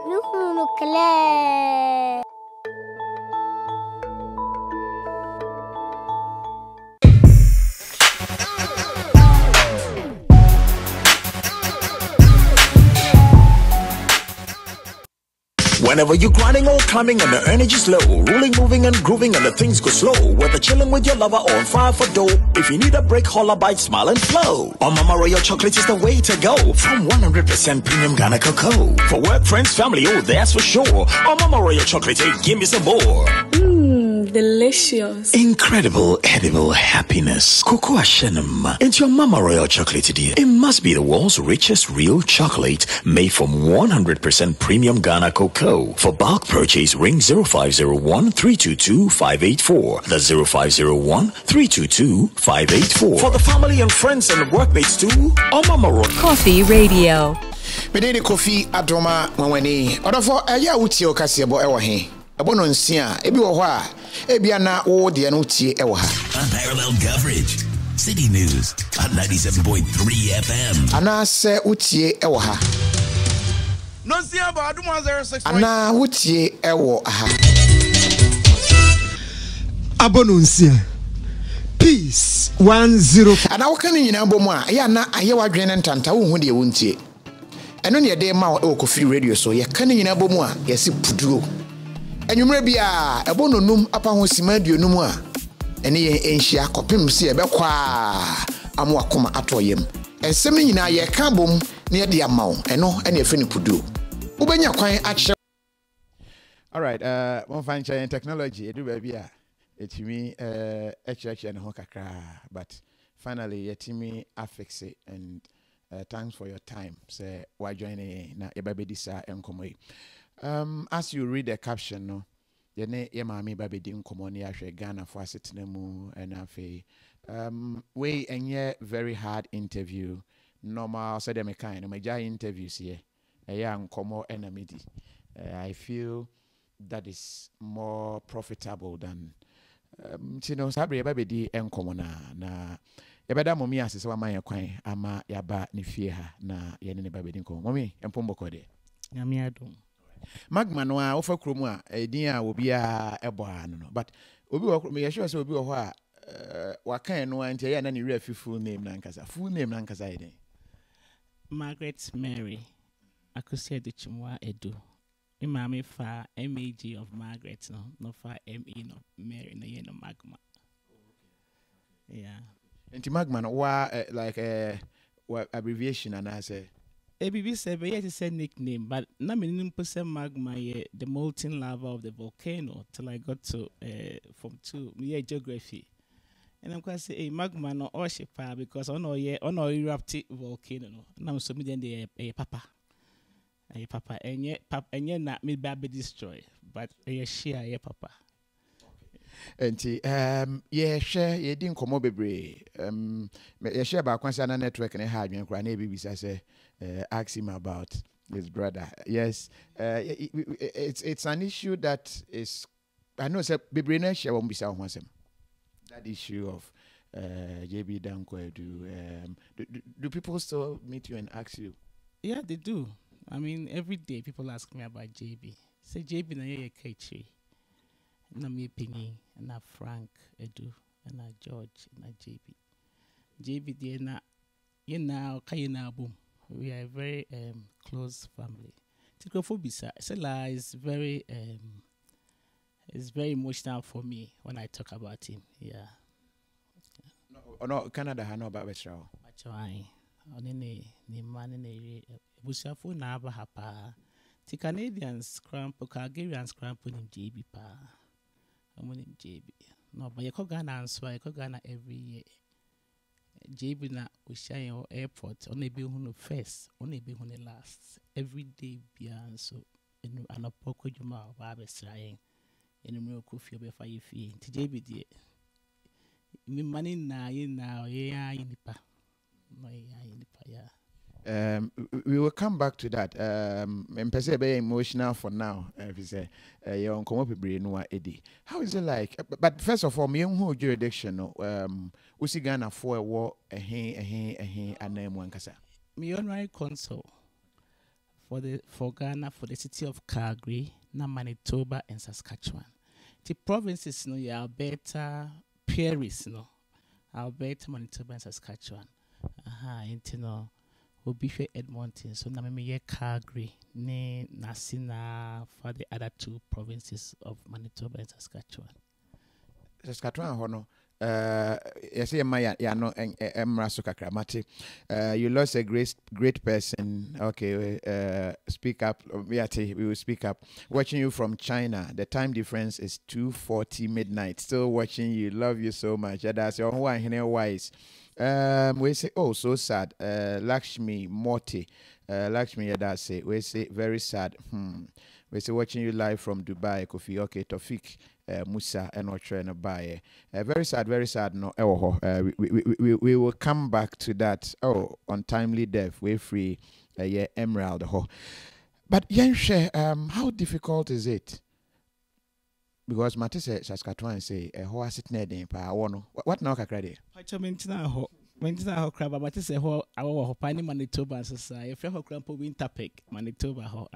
Nuclear. Whenever you're grinding or climbing and the energy's low, rolling, moving and grooving and the things go slow, whether chilling with your lover or on fire for dough, if you need a break, holla, bite, smile and flow. On Mama Royal chocolate is the way to go, from 100% premium Ghana cocoa. For work, friends, family, oh that's for sure. On Mama Royal chocolate, hey, give me some more. Delicious. Incredible edible happiness. Cocoa Shenum. Into your Mama Royal chocolate, dear. It must be the world's richest real chocolate made from 100% premium Ghana cocoa. For bulk purchase, ring 0501 322 584. That's 0501 322 584. For the family and friends and workmates too. On Mama Royal Coffee Radio. Medeni Kofi Adoma Mwanweni. Odofo eya utie okasiebo ewo he. Ebono nsia ebi wo ho a ebia na wo de no tie ewo ha. Unparalleled coverage. City News at 97.3 FM. Ana se utie ewo ha. No nsia ba adum 06. Ana utie ewo ha. Abono nsia. Peace 10. Ana wo kan nyina bomu a ya na aye wadwene ntanta wo hu de wo ntie. Eno ne de ma wo Kofi Radio so ye kan nyina bomu a ye se puduro. Enwumre bia ebono num apa ho simaduo num a ene ye enhia kopem se ebekwa amo akoma atoyem ensem nyina ye ka bom ne ye de amawo eno ene efe ne puduo ubenya kwan ache. All right, one fine chain technology edu ba bia etimi HH and ho kakra, but finally yetimi affix it, and thanks for your time. Say why join na ye ba bedi sa enkomo. As you read the caption, no, ye mami babedi nkomo ni ahwe Ghana for asetena mu enafe. We enye very hard interview. Normal said them kind no major interviews here. Eya nkomo enamidi. I feel that is more profitable than you know sabre babedi nkomo na yabeda momi asese wa man kwan ama yaba ne fie ha na ye ne babedi nkomo. Momi empombo kode. Nyame adom. Magma no a ofa kromu a edin a obi a ebo no but obi wo me sure say obi wo ho a wakan no anti ya na ne real full name na nkasa iden Margaret Mary Akosia de Chimwa Edu. Imame fa MAG of Margaret no fa ME no Mary no ye no Magma. Yeah. Enti Magma no wa like abbreviation and I say ABB said, but yet it's a nickname, but na minimum percent magma, the molten lava of the volcano, till I got to from 2 geography. And I'm going to say, magma no orshipa because on our erupted volcano. Now, so me a papa, and yet not me baby destroy, but a share a papa. Enti yeah share ye din komo bebre ye share ba kwansa na network ne ha adwen kra na ebibi say ask him about his brother. Yes, it's an issue that is I know say bebre na share won bisa ho asem. That issue of JB Danquah do people still meet you and ask you? Yeah, they do. I mean, every day people ask me about JB. Say JB na ye K3. Na me Pingy, na Frank Edu, na George, na JB. JB de na ye na kayina boom. We are a very close family. Tikofobisa, Sela is very emotional for me when I talk about him. Yeah. No, Canada ha no ba betra. Bachai. Oni ne man ne busafo na aba hapa. Ti Canadians cramp, Calgarians cramp in JB pa. I'm on JB. No, but you can Ghana and so I can Ghana every year. JB na Ushayo airport only be who first, only be who last. Every day beyond so in an apoko juma Baba trying in a miracle feel before you feel. JB dear. Me money na yeah inipa. No yeah. We will come back to that. Mpese be emotional for now. If you say your uncle be no Eddie. How is it like? But first of all, me who jurisdiction no usi Ghana for a war a hen anam one kasa. Me honorary consul for Ghana, for the city of Calgary, na Manitoba and Saskatchewan. The provinces, no, Alberta, Prairies, no, Alberta, Manitoba and Saskatchewan. Into no, will be for Edmonton. So na me Calgary, ne Nasina for the other two provinces of Manitoba and Saskatchewan. Saskatchewan, hono. Yes, no, you lost a great person. Okay, speak up. We will speak up. Watching you from China. The time difference is 2:40 midnight. Still watching you. Love you so much. That's your one here wise. We say, oh, so sad. Lakshmi Morty. Lakshmi, that's it. We say very sad. We say watching you live from Dubai, Kofi. Okay, Tofik. Musa and Otra and Abaye. Very sad. No, we will come back to that. Oh, untimely death. We're free. Emerald. But Yenshe, how difficult is it? Because Matisse Saskatchewan say, "How is it needing? What now, Kakrade?" Mentina ho kraba but say ho awo ho pani Manitoba sasa e fre ho krampo winter pick Manitoba ho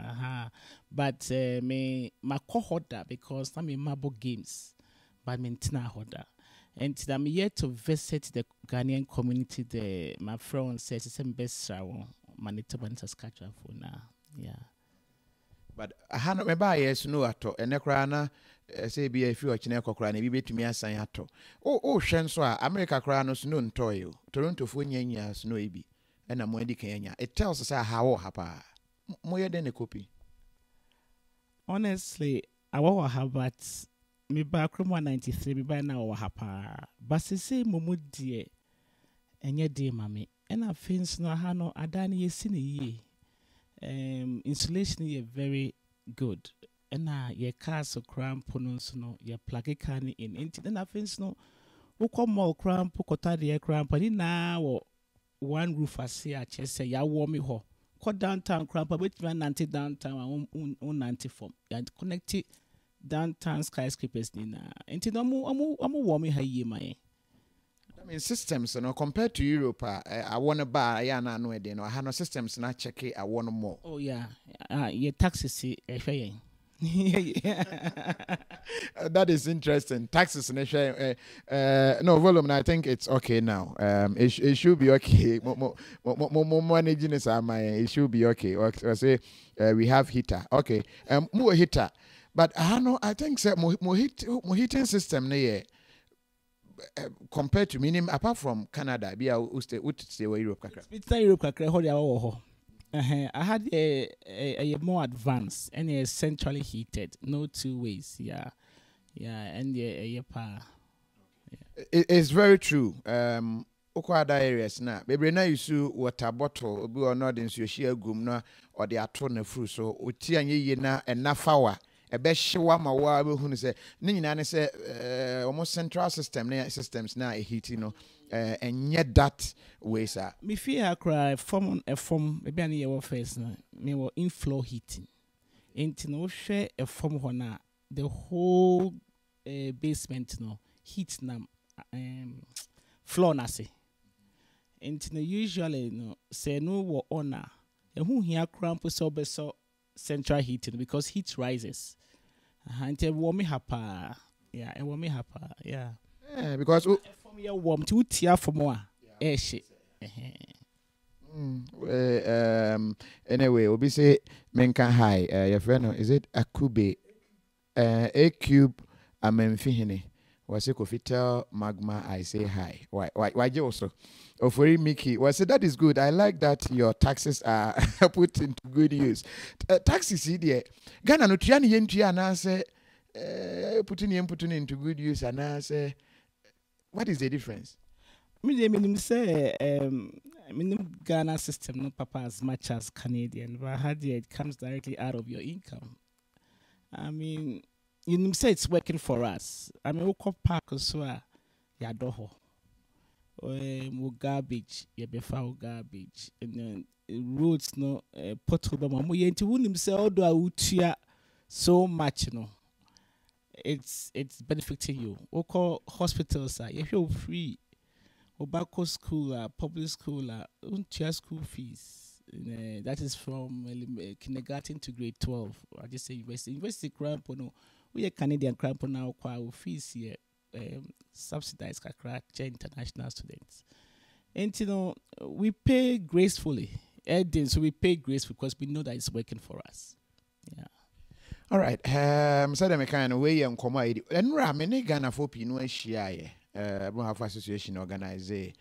but me makohoda because na me mabo games but mentina hoda and I'm yet to visit the Ghanaian community there. My friend says it's best Manitoba and Saskatchewan for now. Yeah. But I had me buy yes no ato enekrana say be a few ochine kokra na bi betumi asan ato o hwen so a America kra no no ntoyo Toronto fo nyanya no ebi na mo edi kanya it tells us how hapa mo ye den copy. Honestly I wa have but me back from 193 me by now hapa but say momu die enye de mame na fins no ha no adani yesi ne yi insulation is very good. And your car so cramp no your plug can in into then things no come more cramp kota the cramp and now one roof as here chest say ya warm me ho cut downtown cramp which man anti downtown on 94 and connect it downtown skyscrapers nina into no I'm warm me high my I mean systems compared to Europe I want to buy ya na no no I have no systems na check it I want more. Oh yeah your taxes that is interesting. Taxes no volume. I think it's okay now. It should be okay. More managing is it should be okay. Or say we have heater. Okay. More heater. But I think more heating system compared to minimum apart from Canada. Be would stay where Europe. It's not Europe. I had a more advanced and a centrally heated, no two ways. Yeah, and yeah, power. It's very true. Other areas now, baby, now you see water bottle, be or not in your share gum na or the atone fruit. So uti anye na enough hour. A best show my wa who say Nina say almost central systems now heat and yet that way sir. Me fear cry form maybe any your face na me will inflow heating. Into no share a form hona the whole basement no heat na floor na say. Into no usually no say no wo honor and who here cramp so central heating because heat rises. And it warm me hapa. Yeah, it warm me hapa. Yeah. Because for me warm to tear for more. Shit. Anyway, we'll be say menka high. Your friend is it Akube? A cube amemfihine. Was it could tell magma I say hi. Why also? Oh, for Mickey, well, so that is good. I like that your taxes are put into good use. Taxes, there. Ghana no triani yentri anase putting into good use anase. What is the difference? Me say Ghana system no papa as much as Canadian, but how it comes directly out of your income. I mean, you say it's working for us. I mean, we call park so ya doho. More garbage, you be foul garbage, and roads no pothole. But we ain't win himself. Although I so much, it's benefiting you. We call hospitals if you're free. Obako school, public school, school fees. That is from kindergarten to grade 12. I just say university. University cramp no. We are Canadian cramp now. Our fees here subsidized kakra international students. And we pay gracefully. So we pay gracefully because we know that it's working for us. Yeah. All right. So the kind of way and come and Ramene Ghana for Pino Shia. Have association organize a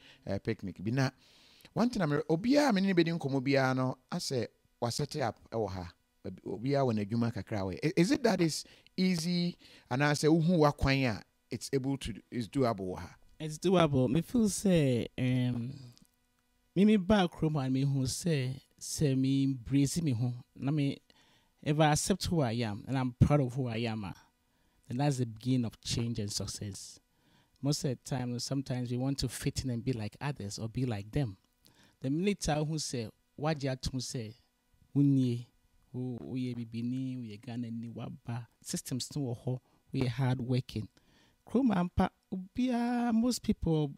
picnic. Bina one thing I'm Obia, many bedin Comobiano, I say, was set up or her. Obia when a Jumaka crawe. Is it that is easy? And I say, who are quanya? It's able to, it's doable. It's doable. Me feel say, me back room and me who say me embrace me home. Na me if I accept who I am and I'm proud of who I am, then that's the beginning of change and success. Most of the time, sometimes we want to fit in and be like others or be like them. The minute who say, what you have to say, we bibini, we Ghana ni waba systems no ho, we hard working. Krumampa, most people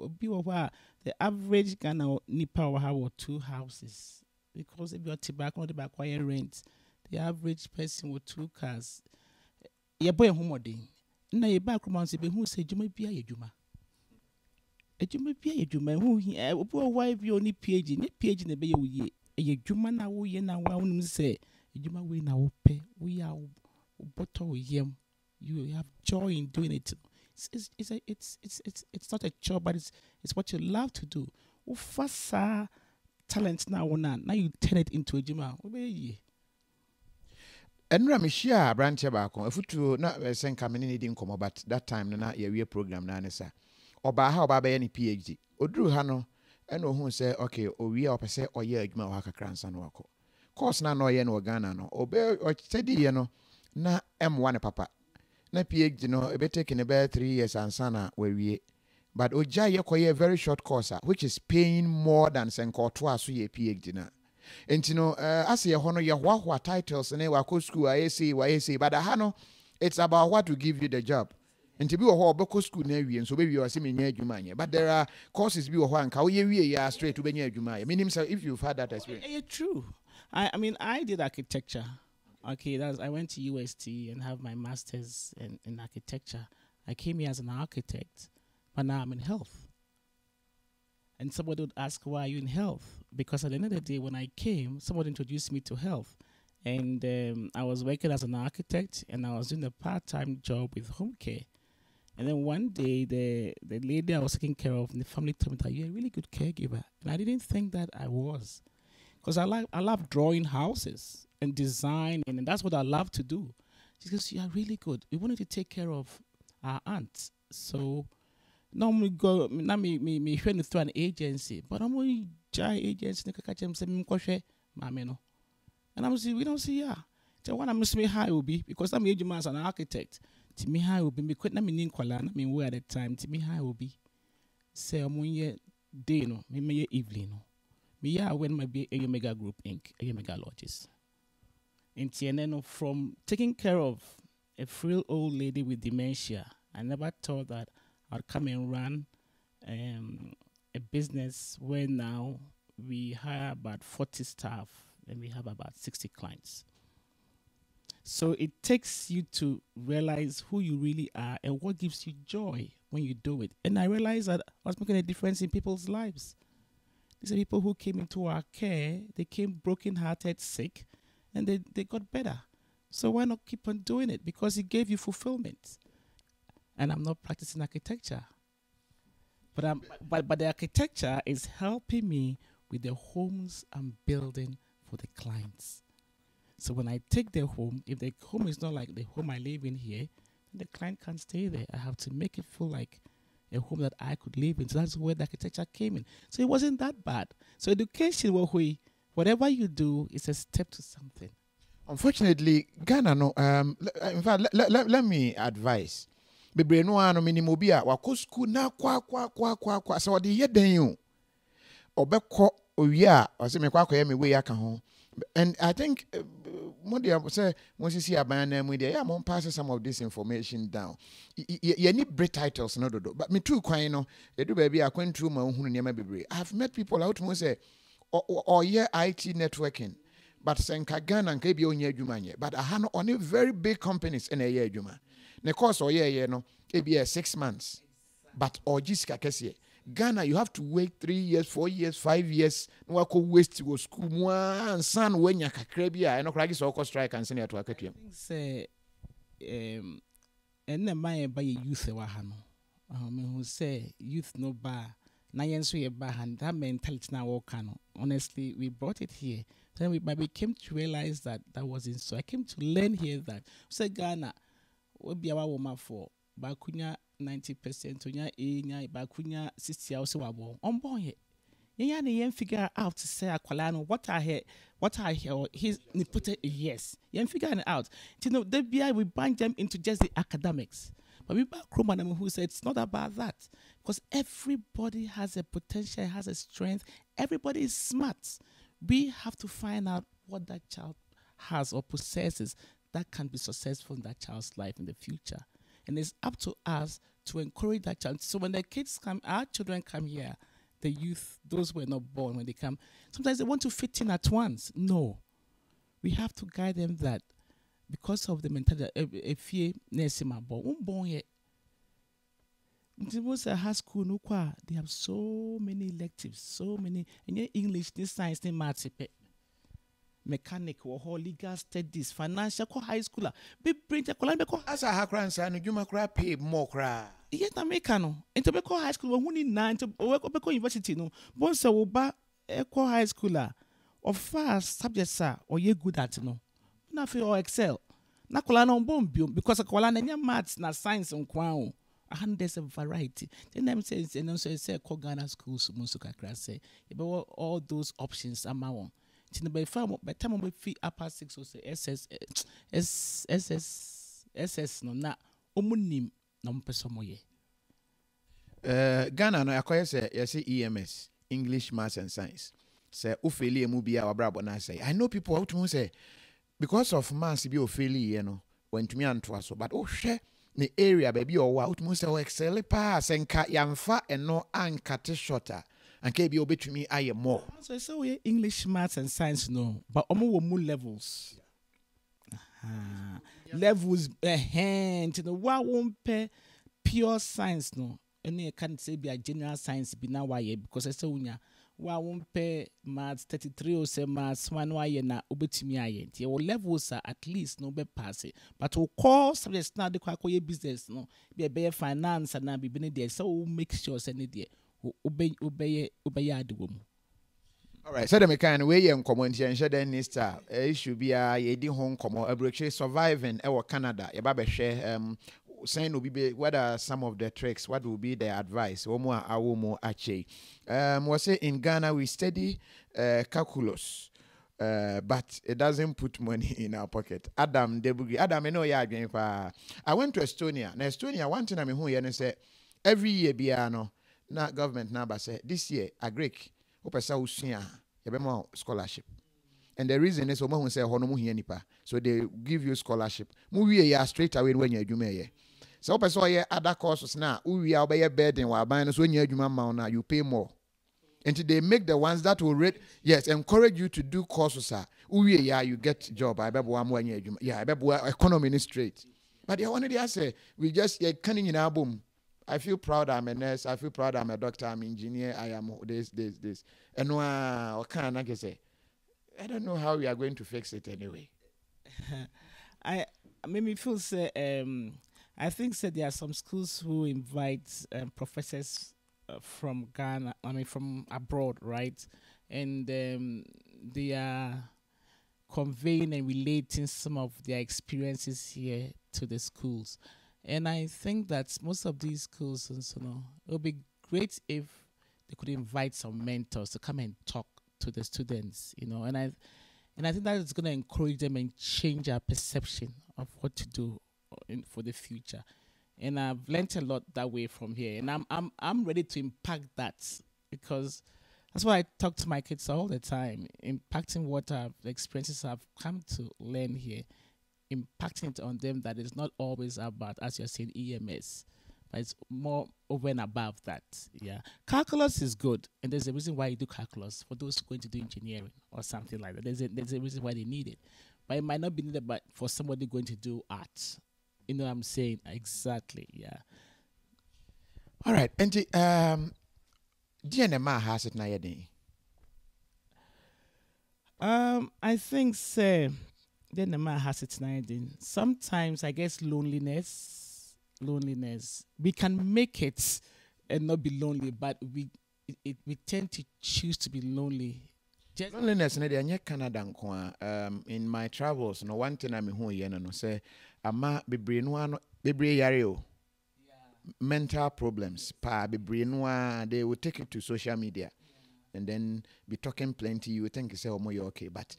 the average Ghana nipa have 2 houses because if you're tobacco, the back rent. The average person with 2 cars. Your boy homoding. Na ye back room say who say you may be a juma. You may be a juma who he wife you only PhD in the bay ye juma na wo ye na wa say juma we na pay we are bottle yem. You have joy in doing it. It's not a job, but it's what you love to do. Ufasa talent now you turn it into a juma. Enra me share branch back on futu na sen kamene ni din komo but that time na ye program na nesa oba ha oba be any PhD oduru ha no ena ohun say okay owie opese oye adwuma wa kakra nsa no akọ course na no ye no Ghana no obe o study ye no na M1 papa na PhD no ebe take in about 3 years ansa na wawie but oja ye koye very short course which is paying more than sen ko to aso ye PhD na. And as you honor your what titles and a school, I say, but it's about what to give you the job. And to be a whole book school navy, and so maybe you are seeing Jumania. But there are courses be a one, how you are straight to Benya Jumaya. Meaning, if you've had that experience. It's true. I mean, I did architecture. Okay, I went to UST and have my master's in architecture. I came here as an architect, but now I'm in health. And somebody would ask, why are you in health? Because at the end of the day, when I came, somebody introduced me to health. And I was working as an architect, and I was doing a part-time job with home care. And then one day, the lady I was taking care of in the family told me that you're a really good caregiver. And I didn't think that I was. Because I love drawing houses and designing, and that's what I love to do. She goes, you are really good. We wanted to take care of our aunt. So now we go, now me friend through an agency, but I'm only jai agency ne kaka chem se me kwhwe mame no. And I'm saying we don't see ya. So when I'm me high will be because I'm age as an architect. To me high will be me quit na me ninkwala na me where at the time to me high will be. Say I'm ye day no, me ye evening no. Me ya when my be a mega group inc, a mega lodges. In TNN from taking care of a frail old lady with dementia, I never thought that I'd come and run a business where now we hire about 40 staff and we have about 60 clients. So it takes you to realize who you really are and what gives you joy when you do it. And I realized that I was making a difference in people's lives. These are people who came into our care, they came broken-hearted, sick, and they got better. So why not keep on doing it? Because it gave you fulfillment. And I'm not practicing architecture. But the architecture is helping me with the homes I'm building for the clients. So when I take their home, if the home is not like the home I live in here, the client can't stay there. I have to make it feel like a home that I could live in. So that's where the architecture came in. So it wasn't that bad. So education, whatever you do, is a step to something. Unfortunately, Ghana, no. In fact, let me advise. Bebre no ano minimobia wako school na kwa so de yeden you obekọ owia o se me kwa me we aka ho. And I think Modia say once you see aban na mu there, I'm pass some of this information down. You need break titles no do. But me too kwan no, you do baby akwantu ma hunu niam bebre. I've met people out mo say or yeah IT networking. But senka Ghana and kebi onye adwuma nye. But I have only very big companies in a year adwuma. Ne course or yeah no, it be 6 months. But or jiska kesi. Ghana, you have to wait 3 years, 4 years, 5 years. No wako waste to go school more and son when ya kakrebia. I know kragi so strike and send you to a ketiem. Say, and the man by youth wahano. Who say youth no bar. Na yenso ye bar and that mentality now wakano. Honestly, we brought it here. Then we came to realize that wasn't so. I came to learn here that say Ghana, we be our woman for bakunya 90%, onya enya bakunya 60 also wabo. On boy, yenya ne yen figure out to say akwala what I hear. He's put it yes. Yen figure it out. You know, we bind them into just the academics. But we back Roman who said it's not about that. Because everybody has a potential, has a strength. Everybody is smart. We have to find out what that child has or possesses that can be successful in that child's life in the future. And it's up to us to encourage that child. So when the kids come, our children come here, the youth, those who were not born, when they come, sometimes they want to fit in at once. No. We have to guide them that because of the mentality, if you nesima born yet. A high school, no qua. They have so many electives, so many. And yet English, this science, this maths, mechanic, or legal studies, financial, high schooler. Be bring the Columbia. As a hackran son, you might pay more cry. Yet I make no. And to become high school, who need 9 to work up university, no. Once a woba, equal high schooler, or fast subjects, or ye good at no. Nothing or excel. Nakolana on bomb because a colana maths, na science on crown. And there's a variety. Then them says, and also say, Ghana schools, Musuka class say, about all those options are my own. By time we fee upper 6 or say SS, no, na, omunim, no, pesomoye. Ghana, no, I say EMS, English, Maths, and Science. Say, Ufeli, Mubia, or Brabo, and I say, I know people out to say, because of Maths, be Ophelia, you know, went to me and twas, but oh, share. The area baby or out must excel pass and cat yamfa and no uncate shorter and KB obey to me I am more. So we English, Maths, and Science no, but almost more levels. Levels a hand to the won't pay pure science no. And you can't say be a general science be now why because I say won't pay Maths 33 or say Maths 1 why na obetimi ayent. Your levels are at least no be pass it. But of course subjects now the kwakoye business no be finance and na be there. So make sure send it there. Obey adwom. All right, so the mechanic way and comment and share then next issue be a yedi home como a surviving our Canada. Your baba share saying will be what are some of the tricks, what will be their advice? Omo awomo ache. Was say in Ghana we study calculus. But it doesn't put money in our pocket. Adam, I know I went to Estonia. Now Estonia, one thing I'm here and say every year biano na government number say this year a Greek opesa usia yebemo scholarship. And the reason is someone say hono mu hia nipa. So they give you scholarship. Mu wie ya straight away when you adwuma ye. So opesa ye other courses na uwie obey burden wa ban so nya adwuma ma na you pay more. Until they make the ones that will rate, yes, encourage you to do courses. Uwie ya you get job. I bebo am nya adwuma. Yeah, I bebo economy is straight. But the one they say we just canning in album. I feel proud I'm a nurse. I feel proud I'm a doctor. I'm an engineer. I am this. And what can I say? I don't know how we are going to fix it anyway. I made me feel say I think there are some schools who invite professors from Ghana. I mean from abroad, right? And they are conveying and relating some of their experiences here to the schools. And I think that most of these schools, it would be great if they could invite some mentors to come and talk to the students, and I think that is going to encourage them and change our perception of what to do for the future. And I've learned a lot that way from here, and I'm ready to impact that because that's why I talk to my kids all the time, impacting what the experiences I've come to learn here, impacting it on them. That is not always about, as you're saying, EMS, but it's more over and above that. Yeah. Calculus is good, and there's a reason why you do calculus for those going to do engineering or something like that. There's a reason why they need it. But it might not be needed but for somebody going to do art. You know what I'm saying? Exactly. Yeah. All right. And DNMA has it now. I think say then the man has it now. Sometimes I guess loneliness. We can make it and not be lonely, but we tend to choose to be lonely. Loneliness na dey Canada nko in my travels no one thing I'm who ye no say ama bebre no ano bebre yare o. Mental problems pa bebre no they will take it to social media. And then be talking plenty, you think you say, oh, you're okay. But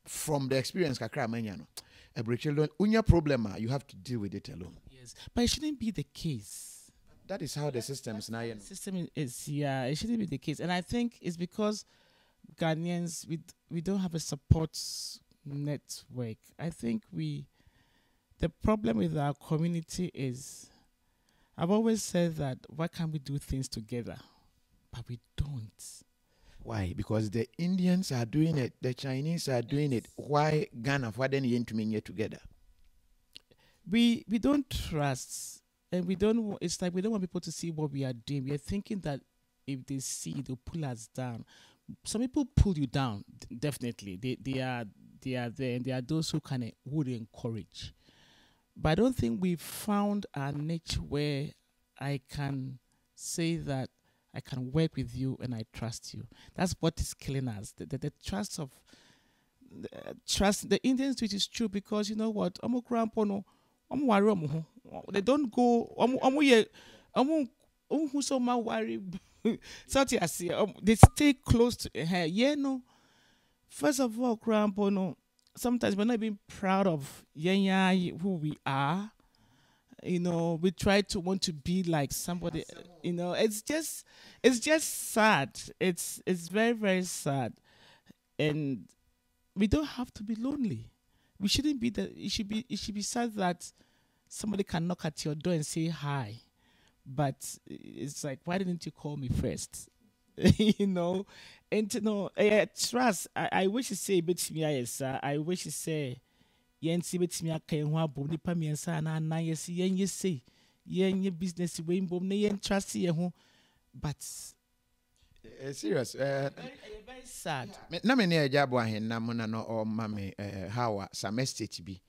from the experience, kakra manya no, a break alone, unya problem, you have to deal with it alone. Yes, but it shouldn't be the case. That is how the system is now. The system is it shouldn't be the case, and I think it's because Ghanaians we don't have a support network. I think the problem with our community is, I've always said that why can't we do things together? But we don't. Why? Because the Indians are doing it, the Chinese are doing it. Why Ghana? Why then you to mean together? We don't trust, and we don't. It's like we don't want people to see what we are doing. We are thinking that if they see, they'll pull us down. Some people pull you down. Definitely, they are there, and there are those who would encourage. But I don't think we've found our niche where I can say that I can work with you and I trust you. That's what is killing us. The trust of the Indians, which is true because you know what? They don't go. They stay close to her. Yeah, no. First of all, Grandpa, sometimes we're not even proud of who we are. You know, we try to want to be like somebody. You know, it's just sad. It's very, very sad, and we don't have to be lonely. We shouldn't be that. It should be sad that somebody can knock at your door and say hi, but it's like, why didn't you call me first? You know, and you know, trust. I wish you say bit to me, yes. I wish you say. Yen si betimi aka ho abom nipa miensa na na yes yen yesi yen business we mbom na yen trust ye ho, but serious very sad. Na me ne Agyapong ahenna mo na no o ma me how some estate bi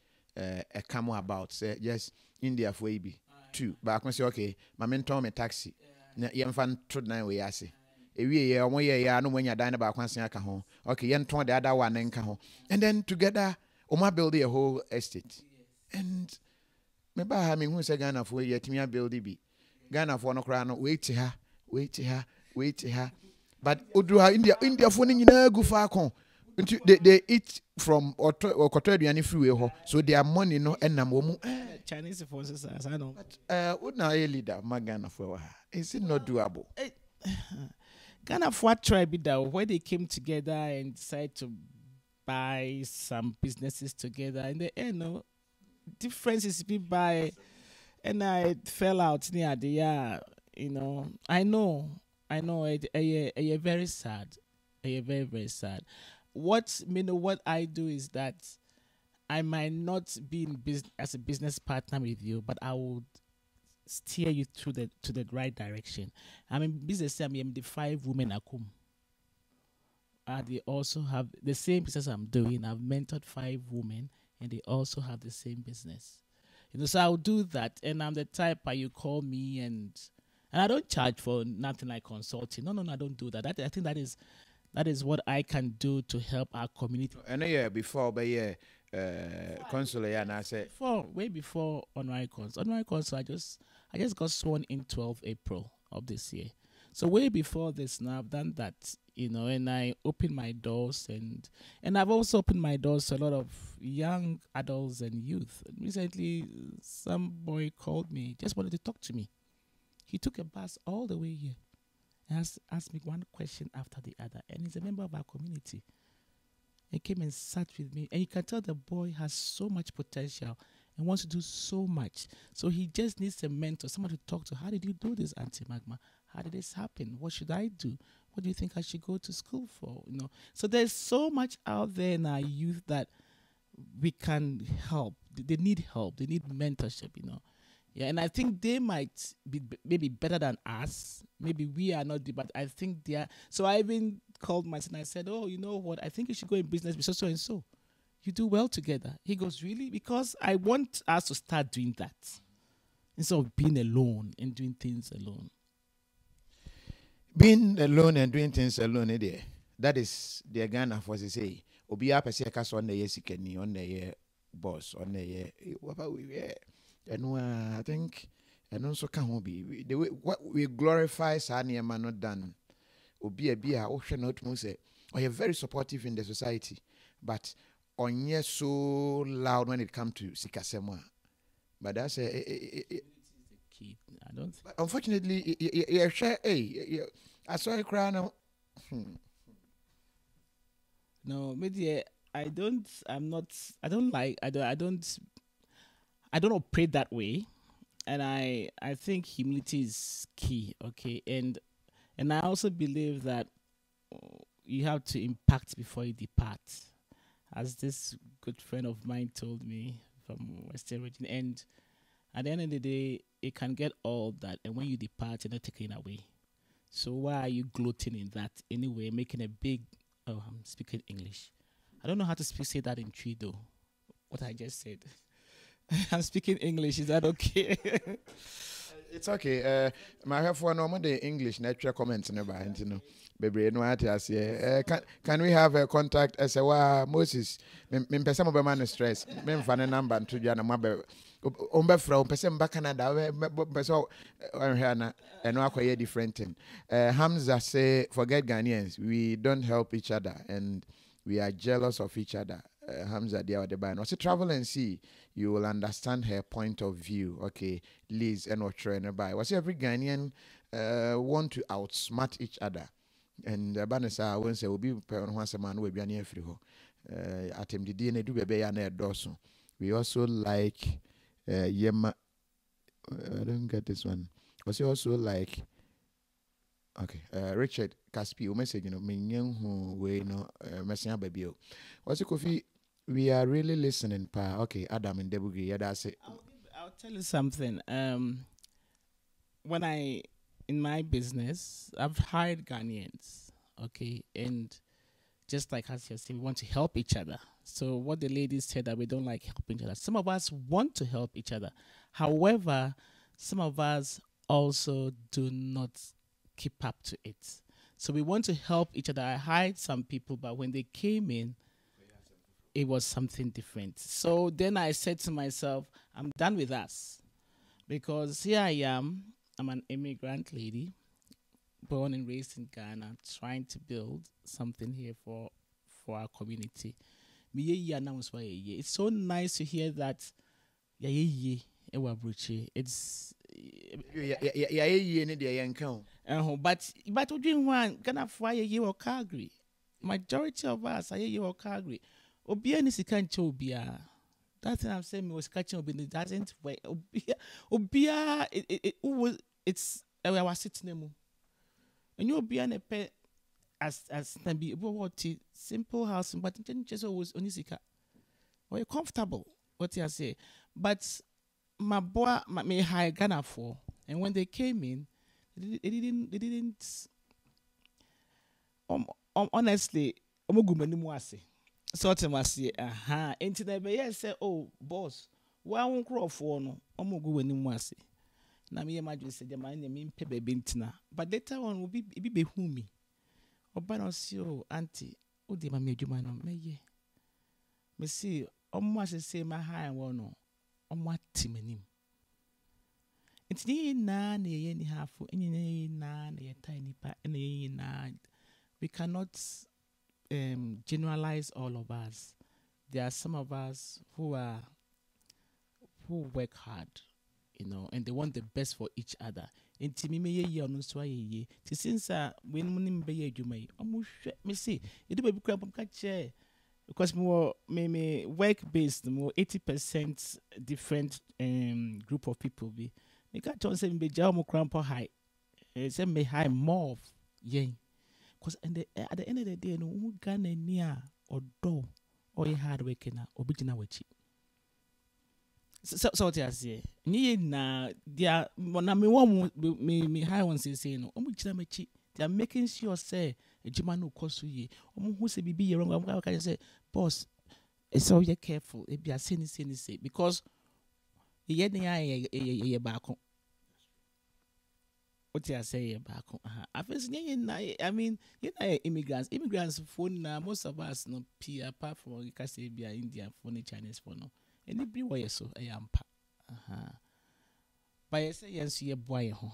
come about say yes India for be two but I can say okay ma me nton me taxi na yen fan to na we ase ewie ye omo ye ya no mwanya dan na ba kwansen aka ho okay yen ton the other one nka ho and then together Oma build a whole estate. And maybe I mean who say Ghana for yet me build be. Ghana for no crown, wait to her. But Udruha India for go far con. They eat from or Cotorian freeway, so their money no and namomu Chinese forces as I know. But would not a leader, my Ghana for her. Is it not doable? Ghana for tribe that where they came together and decided to buy some businesses together. In the end, no differences be by, and I fell out near the year. You know, I know. It very sad. Very, very sad. What I do is that I might not be in business as a business partner with you, but I would steer you to the right direction. I mean, business. I mean, the 5 women akum. They also have the same business I'm doing. I've mentored 5 women, and they also have the same business. You know, so I'll do that, and I'm the type you call me, and I don't charge for nothing like consulting. No, I don't do that. I think that is what I can do to help our community. I know before, but consular, and I said way before honorary consul, I just got sworn in 12 April of this year. So way before this, now I've done that, you know, and I opened my doors, and I've also opened my doors to a lot of young adults and youth. Recently, some boy called me, just wanted to talk to me. He took a bus all the way here and asked me one question after the other, and he's a member of our community. He came and sat with me, and you can tell the boy has so much potential, and wants to do so much. So he just needs a mentor, someone to talk to. How did you do this, Auntie Magma? How did this happen? What should I do? What do you think I should go to school for? So there's so much out there in our youth that we can help. They need help. They need mentorship. Yeah, and I think they might be maybe better than us. Maybe we are not, but I think they are. So I even called myself and I said, oh, you know what? I think you should go in business with so and so. You do well together. He goes, really? Because I want us to start doing that instead of being alone and doing things alone. Being alone and doing things alone, that is the Ghana for to say. Obi a pese ka so na ye sikani, on na boss, on na ye what we and I think and also can be the way what we glorify Sani man not done. Obi a be a ocean not say, or you're very supportive in the society, but on ye so loud when it comes to Sikasema. But that's a key. I don't. Unfortunately, you share. I saw you cry now. No, maybe I don't. I'm not. I don't like. I don't operate that way, and I think humility is key. Okay, and I also believe that you have to impact before you depart, as this good friend of mine told me from Western region. And at the end of the day, it can get all that, and when you depart, you're not taking it away. So why are you gloating in that anyway, making a big... Oh, I'm speaking English. I don't know how to say that in Tree, though, what I just said. I'm speaking English. Is that okay? It's okay. My have for normal the English natural comments never, baby, no atas can we have a contact as a Moses? Me pesa mo be man stress. Me mfa number to Jana mabe. Ombe fra pesa mba Canada pesa here na eno akoye different thing. Hamza say forget Ghanaians. We don't help each other and we are jealous of each other. Hamza dia the ban. Also travel and see. You will understand her point of view. Okay, Liz and Ocho and by. Was every Ghanaian want to outsmart each other? And Banasa won't say will be once a man will be near free. At him the DNA do be an dorsum. We also like Yema. I don't get this one. Was he also like okay, Richard Caspi, who message me who we know messing baby. What's it coffee? We are really listening, pa. Okay, Adam and Debugi, yeah, that's it. I'll tell you something. When in my business, I've hired Ghanaians, okay, and just like as you said, we want to help each other. So what the ladies said that we don't like helping each other. Some of us want to help each other. However, some of us also do not keep up to it. So we want to help each other. I hired some people, but when they came in, it was something different. So then I said to myself, I'm done with us. Because here I am, I'm an immigrant lady, born and raised in Ghana, trying to build something here for our community. It's so nice to hear that. It's but we doing one Ghana for you or Calgary. Majority of us are you or Calgary. Obia ni sika nche obia. That thing I'm saying was catching obia doesn't way. Obia it's we are sitting nemu. And you obia ne pe as can be what simple house but just always onisika. Or you comfortable what you say. But my boy me high Ghana for, and when they came in they didn't honestly omugumani mu ase. Sort of say, into the bay say, oh, boss, why won't crow for no? Omogu when you must say. Now, me imagine said the man mean pebe bintina, but later on will be whomey. Or ban see, oh, auntie, oh, dear, my major man on me. Me see, almost say my high one on what timid. It's near none, any half, any none, a tiny part, any nine. We cannot. Generalize all of us. There are some of us who work hard, and they want the best for each other. And to me, since when me say, it will be crap catch because more me work based more 80% different group of people be. Me can't tell say me jaw mo crampo high. Say me high more of because at the end of the day no who Ghana near or do or you hard working na obijina wachi. So what I say ni na dia na me one me high one say no obijina machi. They are making sure say ejima no koso ye who say bibi ye wrong am can say boss so you careful e be a say because ye ye back what you say back I mean you know immigrants phone na most of us no p apart from you can say be Indian phone Chinese phone no any be why so I am but you say yes you boy ho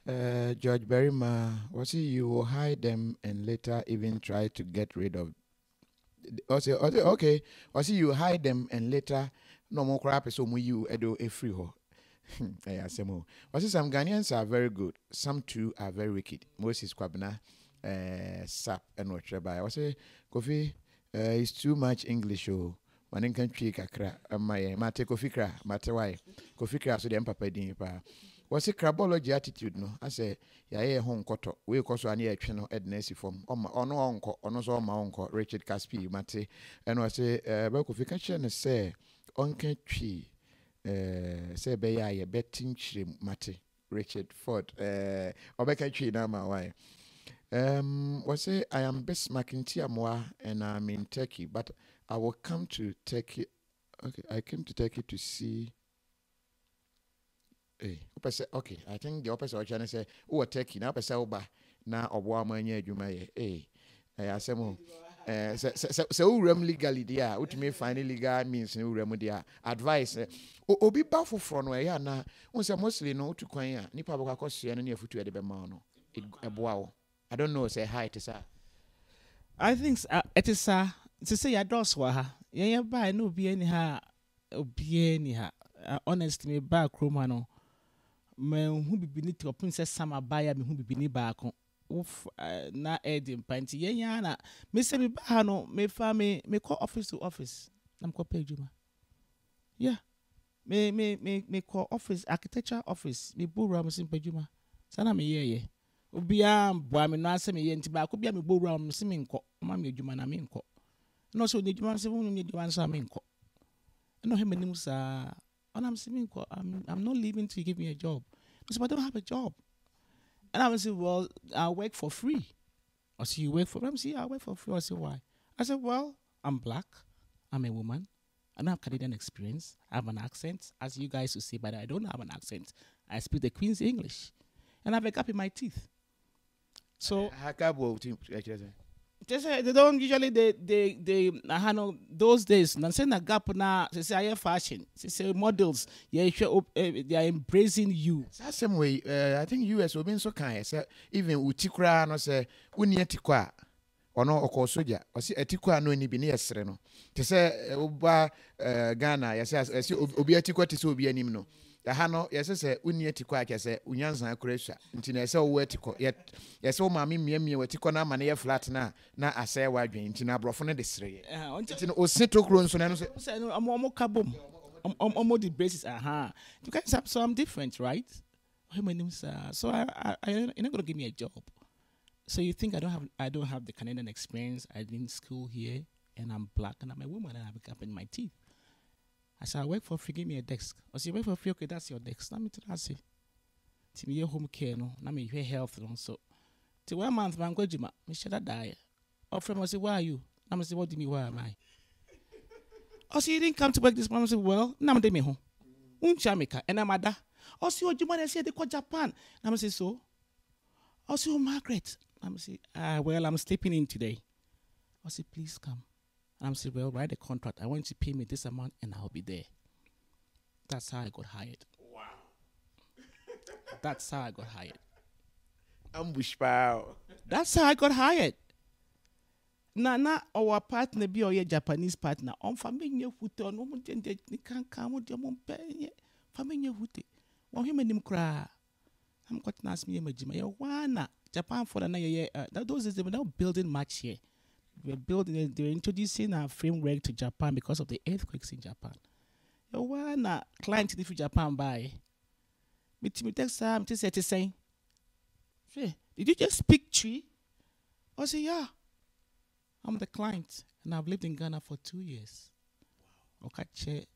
George Berryma, was it you will hide them and later even try to get rid of? Okay. Was it you hide them and later no more crap so you edo a free ho? Was it some Ghanaians are very good, some too are very wicked. Moses Kwabena, Sap and what by. Was it Kofi? It's too much English. Oh, one country kakra. My mate Kofi kra, mate why? Kofi kra so the empapa din pa. Was a crabology attitude no I say ya home koto we koso ani etwe no ednesi form ono onko ono so ma onko Richard Caspi mate and was say ba ko fika che ne say onka twi say be ya ye betting chire mate Richard Ford obeka twi na ma why was say I am best marketing amwa and I'm in Turkey but I will come to Turkey. Okay, I came to Turkey to see. Okay, I think the opposite of China say, "Oh, Turkey now, pesa oba na obo amanye adwuma ye." Asemo. So legally there, ultimate final legal means no rem there. Advice. Obi ba foforo no ya na, unse mostly no to kwan ya. Nipa boka kwose no na futu e de be ma no. Eboa wo. I don't know say hi it is. I think it is to say your doors were ha. Yeah, buy no be any ha. Honestly, me back Roma no. Me who be beneath your princess Sama buyer me who be beneath back oof na edim panti yenya na me say me ba no me fa me call office to office nam ko pay juma yeah me call office architecture office me bora me sim pay juma sana me ye obia boa me no ase me ye nti ba ko bia me bora me sim nko ma me juma na me nko no so ni juma se wonu ni juma so me nko no he menim sa and I'm not leaving till you give me a job. I said, but I don't have a job. And I said, well, I work for free. I said, you work for free? I said, yeah, I work for free. I said, why? I said, well, I'm black. I'm a woman. I don't have Canadian experience. I have an accent, as you guys will say, but I don't have an accent. I speak the Queen's English. And I have a gap in my teeth. So, they don't usually they handle those days. Now saying a gap now, they say I have fashion. They say models. Yeah, they are embracing you. Same way. I think US will be so kind. Say even utikra no say unietikwa. Ono oko soja. Osi etikwa no ni bi ne yesre no. Te say oba Ghana. Yesi obi etikwa te say obi anim no. Ha no yese unni atiko akese unyansan akoresha nti na yese wo atiko yese wo maame miamia watiko na ama na ye flat na asɛ wa adwen nti na brofo no de sere nti no osito kro nso na no say no omo kabom omo the basis so I'm different, right? So you're not going to give me a job. So you think I don't have the Canadian experience? I didn't school here and I'm black and I'm a woman and I have a gap in my teeth. I said, I work for free, give me a desk. I said, you work for free, okay, that's your desk. Let me tell you, say, to me, home care, no, na me health, no, so. To 1 month, I'm going to me shut that die. Or friend, I say, where are you? I say, what do you mean, where am I? I say, you didn't come to work this morning. I say, well, now I'm home. Jamaica, and I'm ada. I say, what do you want to say? They call Japan. I say, so. I say, oh, Margaret. I say, well, I'm sleeping in today. I say, please come. I'm saying, well, write a contract. I want you to pay me this amount and I'll be there. That's how I got hired. Wow. That's how I got hired. Ambush pow. That's how I got hired. Na our partner be our Japanese partner. On family hute on moment they can't come with your mom pay. Family hute. One him and him cry. I'm going to ask me a Japan for another year. Those days they were now building much here. We're building. They're introducing a framework to Japan because of the earthquakes in Japan. One client in Japan buy. Me text her. Me say, did you just speak tree? I say, yeah. I'm the client, and I've lived in Ghana for 2 years. Okay,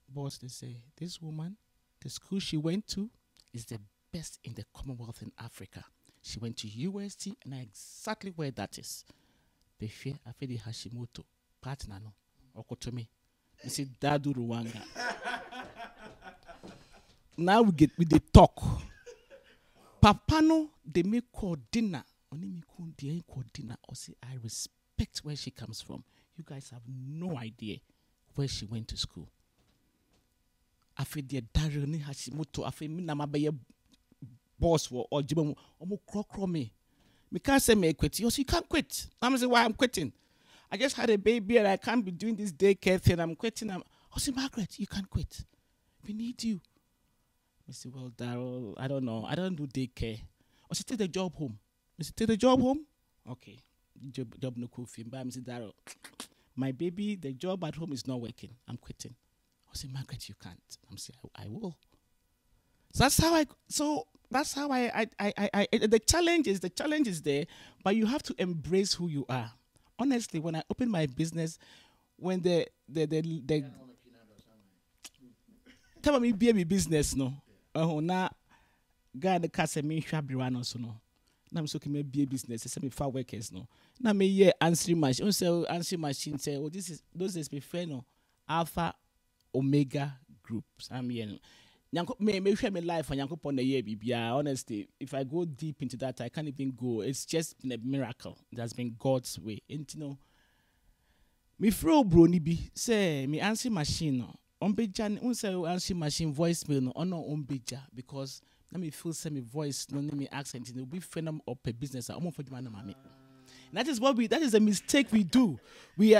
boss, they say, this woman, the school she went to is the best in the Commonwealth in Africa. She went to UST, and I know exactly where that is. They fear Afedi Hashimoto, partner no, Okotomi. They say, Dadu Rwanda. Now we the talk. Papa no, they make call dinner. Only me call dinner. Or say, I respect where she comes from. You guys have no idea where she went to school. Afedi Daruni Hashimoto. Afedi mi na mabaye boss or jibo omo krokro me. Me can't say me quit. You can't quit. I'm saying why I'm quitting. I just had a baby and I can't be doing this daycare thing. I'm quitting. I say, Margaret, you can't quit. We need you. I say, well, Daryl, I don't know. I don't do daycare. I say, take the job home. I say, take the job home? Okay. Job no cool film. But I say, Daryl, my baby, the job at home is not working. I'm quitting. I say, Margaret, you can't. I'm saying, I will. So that's how I the challenge is there, but you have to embrace who you are. Honestly, when I opened my business, when the tell me be a business no, na guy the case me shabri no so no. Na me so can me be a business, say me far workers no. Na me here answering machine, say answering machine say, oh those is me friend no, Alpha Omega groups. I'm here. Me share my life and Yankopon the year bibia. Honestly, if I go deep into that, I can't even go. It's just been a miracle. It has been God's way. And you know, me fro bro ni bi say me answer machine no. Ombeja say answer machine voicemail no ono ombeja because let me feel say my voice no me accent it will be friend of a business. I'm for the man mama. That is a mistake we do. We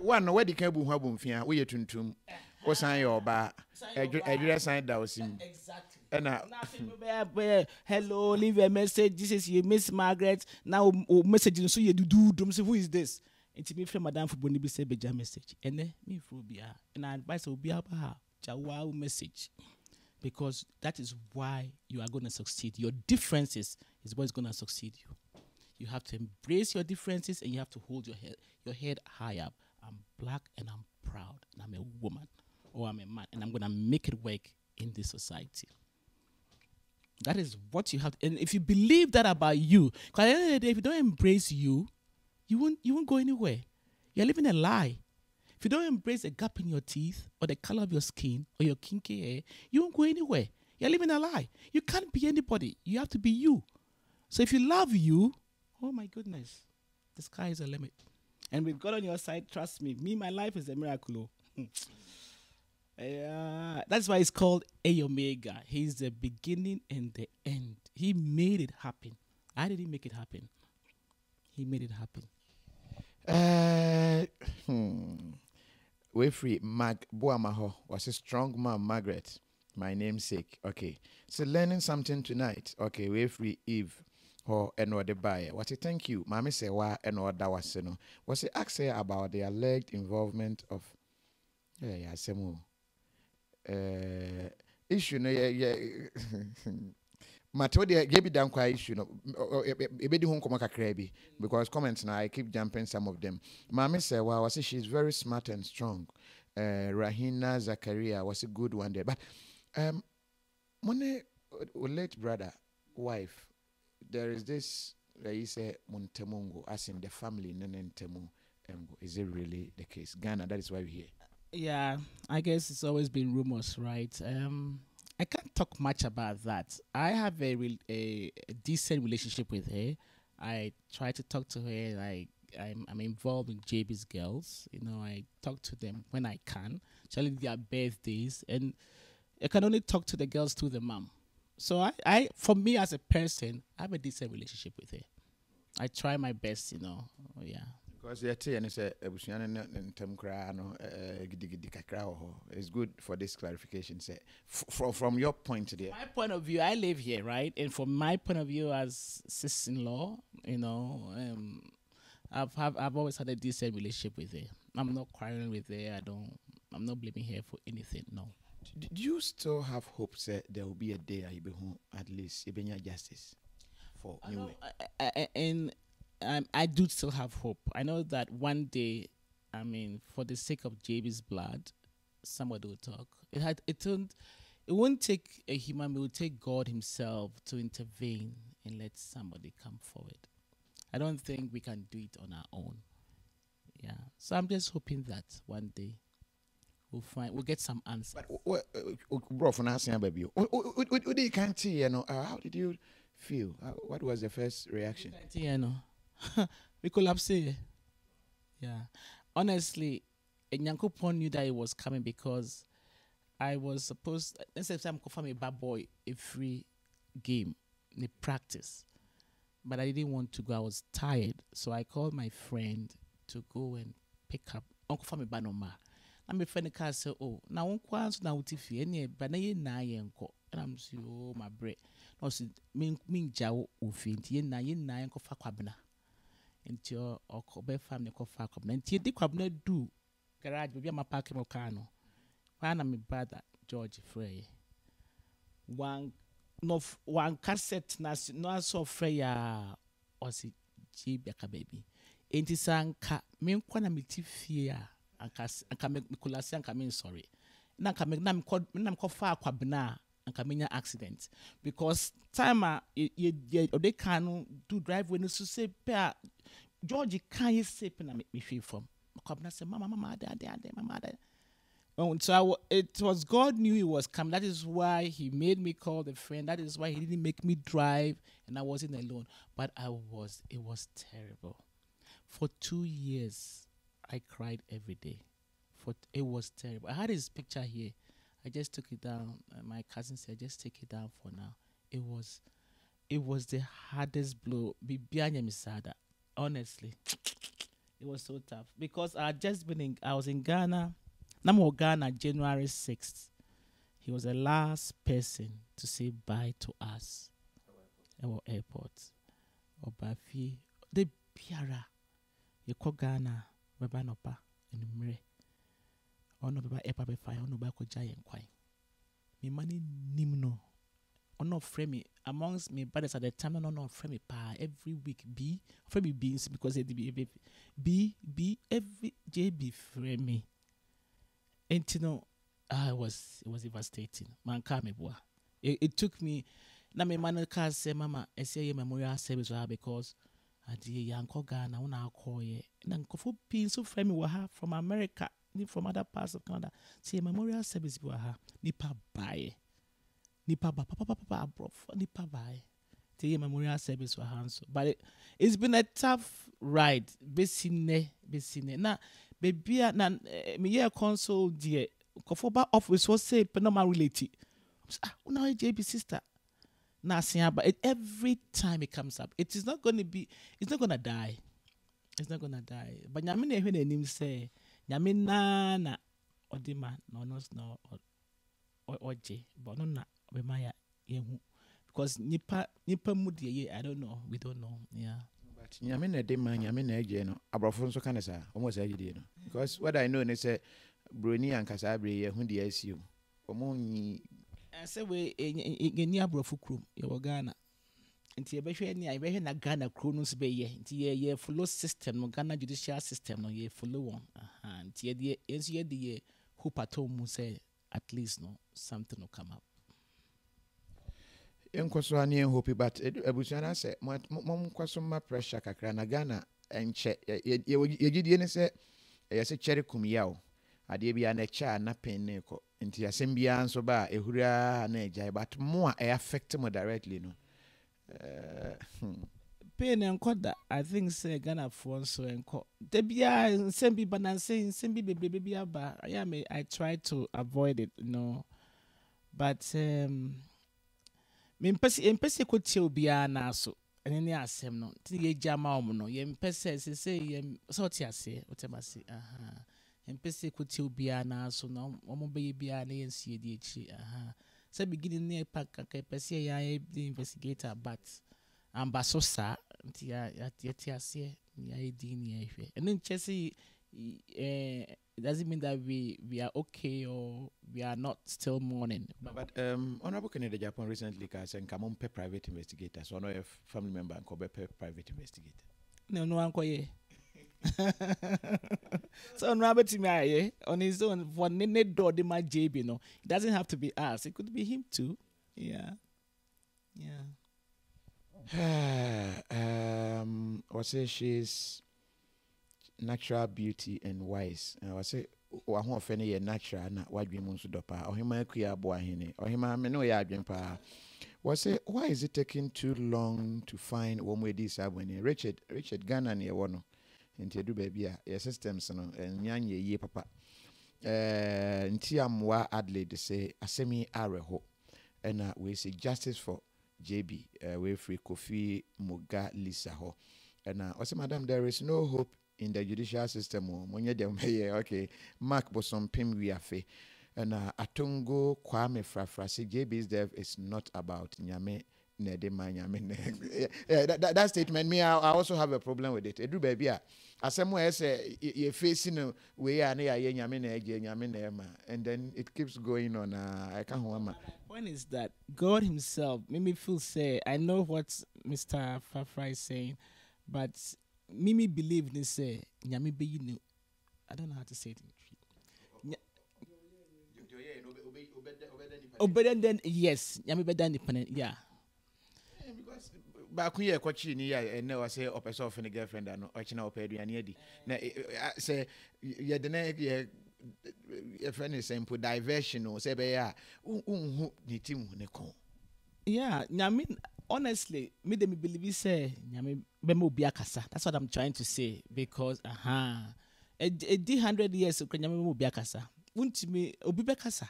one where the cable habum fia we tuntum. What's on your bar? I sign that was him. Exactly. And hello, leave a message. This is you, Miss Margaret. Now, message so you do. Who is this? It's me from Madame for Bonibi say beja message. And then me for be and I advise will be about her. Jawa message. Because that is why you are going to succeed. Your differences is what's going to succeed you. You have to embrace your differences and you have to hold your head high up. I'm black and I'm proud and I'm a woman or I'm a man and I'm going to make it work in this society. That is what you have to, and if you believe that about you, because at the end of the day, if you don't embrace you won't go anywhere. You're living a lie. If you don't embrace a gap in your teeth or the color of your skin or your kinky hair, you won't go anywhere. You're living a lie. You can't be anybody. You have to be you. So if you love you, oh my goodness, the sky is the limit. And with God on your side, trust me, my life is a miracle. That's why it's called A Omega. He's the beginning and the end. He made it happen. I didn't make it happen. He made it happen. We're free. Boamaho was a strong man, Margaret, my namesake. Okay. So learning something tonight. Okay, we're free Eve. Or the buyer. What thank you. Mami say wa that was no. Was it asked about the alleged involvement of issue no Mato de gebi Danquah issue no ebedi ho nkoma kakra bi because comments now I keep jumping some of them. Mami say wa was she's very smart and strong. Rahina Zakaria was a good one there. But late brother wife there is this you say Montemungo as in the family Nenentemu. Is it really the case? Ghana, that is why we're here. Yeah, I guess it's always been rumors, right? I can't talk much about that. I have a decent relationship with her. I try to talk to her. I'm involved in JB's girls. You know, I talk to them when I can, especially their birthdays, and I can only talk to the girls through the mom. So I, for me as a person, I have a decent relationship with her. I try my best, you know. Oh, yeah. Because it's good for this clarification. Say from your point of view. My point of view, I live here, right? And from my point of view as sister-in-law, you know, I've always had a decent relationship with her. I'm not quarreling with her. I'm not blaming her for anything. No. Do you still have hope that there will be a day you be home at least you be justice for new? I do still have hope. I know that one day, I mean, for the sake of JB's blood, somebody will talk. It won't take a human. It will take God Himself to intervene and let somebody come forward. I don't think we can do it on our own. Yeah. So I'm just hoping that one day we'll get some answers. But bro, for now, baby, what you can't see, you know, how did you feel? What was the first reaction? You know, we collapsed. Yeah. Honestly, Nyankopon knew that it was coming because I was supposed. Let's say I'm confirming a bad boy a free game, the practice, but I didn't want to go. I was tired, so I called my friend to go and pick up Uncle Fami Banoma. I'm a friend car say, oh, now Uncle Answer now Tiffy, any banana na yenko. And I'm saying, oh, my bread. No, see, mean jaw ufint, yen na yenko fakwabna. Until or Kobe family ko fakwabna. Until the kwabna do garage, maybe I'm a parking mocano. One I'm my brother, George Frey. One cassette, no so Freya or see Jibaka baby. Enti sanka me nkwana metifie anka me kulase anka me sorry na anka me nam ko fa akwabena anka menya accident because time ye ode kan no do drive when so say pe George kan ye say pe na me hwe from akwabena say mama mama so it was God knew it was coming. That is why He made me call the friend. That is why He didn't make me drive and I wasn't alone. But it was terrible. For 2 years, I cried every day. It was terrible. I had his picture here. I just took it down. My cousin said, just take it down for now. It was the hardest blow. Honestly, it was so tough because I was in Ghana. I'm Ghana January 6th. He was the last person to say bye to us at our airport. Obafi, the Piara. You call Ghana, Baba Nopa, and Mre. Or no Baba Epa Befire, or no Bako Giant Quine. Me money nimno. Or no frame me amongst me brothers at the time, no frame me pa every week. Frame me beans because they be every JB frame me. And you know, it was devastating. Man, come it took me. Na me man car say, Mama, I say memorial service because. Adi yanko Ghana una call ye. Na nkofo pin so frame we ha from America, from other parts of Canada. Say memorial service we ha nipa buy. Nipa ba papa bro. Nipa buy. Say memorial service we ha so. But it's been a tough ride. Besine. Na baby na me ye console die. Nkofo ba office was say penoma related. Una JB sister. But every time it comes up, it's not going to die. It's not going to die. But Yamine when the name say, Yamina na odima no oje, but no na bemaya yehu. Because nipa mudi I don't know. We don't know. Yeah. But Yamina dema Yamina eje no. Abrafo so kana sa almost eje no. Because what I know is say Bruni and Kasabre ye hu the SU. Omo I say we ni abrofo krum ye wo Ghana nti ye behwe ni ai behwe na Ghana krum no se be ye nti ye follow system no Ghana judicial system no ye follow one nti ye de enso ye de hope at home say at least no something will come up enkoso ani hope but ebusuana say mom kwaso ma pressure kakra na Ghana enche ye gidie ne say ye se chere kum yawo ade bia na cha na pen ne ko nti asem bia nso ba ehura na ejai but more affect me directly no pain enko da I think say Ghana for so enko de bia nsem bi bananse nsem bi bebrebe bia ba I try to avoid it but me mpese ko tie obia na so ene ne asem no ti ye jama om no ye mpese se ye so ti ase otemase mpese ko tie obia na so no omo be bia na yensie di echi say beginning ne pack ka pese ya investigator but ambasosa And then Chelsea, it doesn't mean that we are okay or we are not still mourning. But Honorable Kennedy Agyapong recently said, "Come on, pay private investigator." So I know if family member and pay private investigator. No, Uncle, yeah. So Robert on his own for Nene door de my JB, no. It doesn't have to be us. It could be him too. Yeah. I say she's natural beauty and wise. I say wa ho ofene ye natural na wadwe mu nso dopa. Ohima akua abo ahene. Ohima me no ya adwen pa. Was say why is it taking too long to find one way this abone? Richard Ghana ne wono. Nti edu baby a your systems no nyanye ye papa. Nti amwa Adelaide say asemi areho. And we say justice for JB, we free Kofi Moga Lisa ho. And I say, Madam, there is no hope in the judicial system. When you dem okay, Mark Bosom Pim we are fe. And Atungo Kwame Frafra say JB's death is not about Nyame Nedema Nyame. That statement, me, I also have a problem with it. Edu baby, as somewhere say you facing way and then it keeps going on. I can't remember. One is that God Himself made me feel say I know what Mr. Fafra is saying, but Mimi believe they say Nyame be you know. I don't know how to say it. Obedient then yes, Nyame be independent. Yeah. But when you watch ni ya and now say up person of any girlfriend and watching up aduane adi na say you the na your friend is saying put diversion or say be ya unhu ni team ne kon. Yeah, Nyame honestly me dem believe say Nyame be mo obi akasa. That's what I'm trying to say because a 100 years Nyame mo obi akasa. Untimi obi be kasa.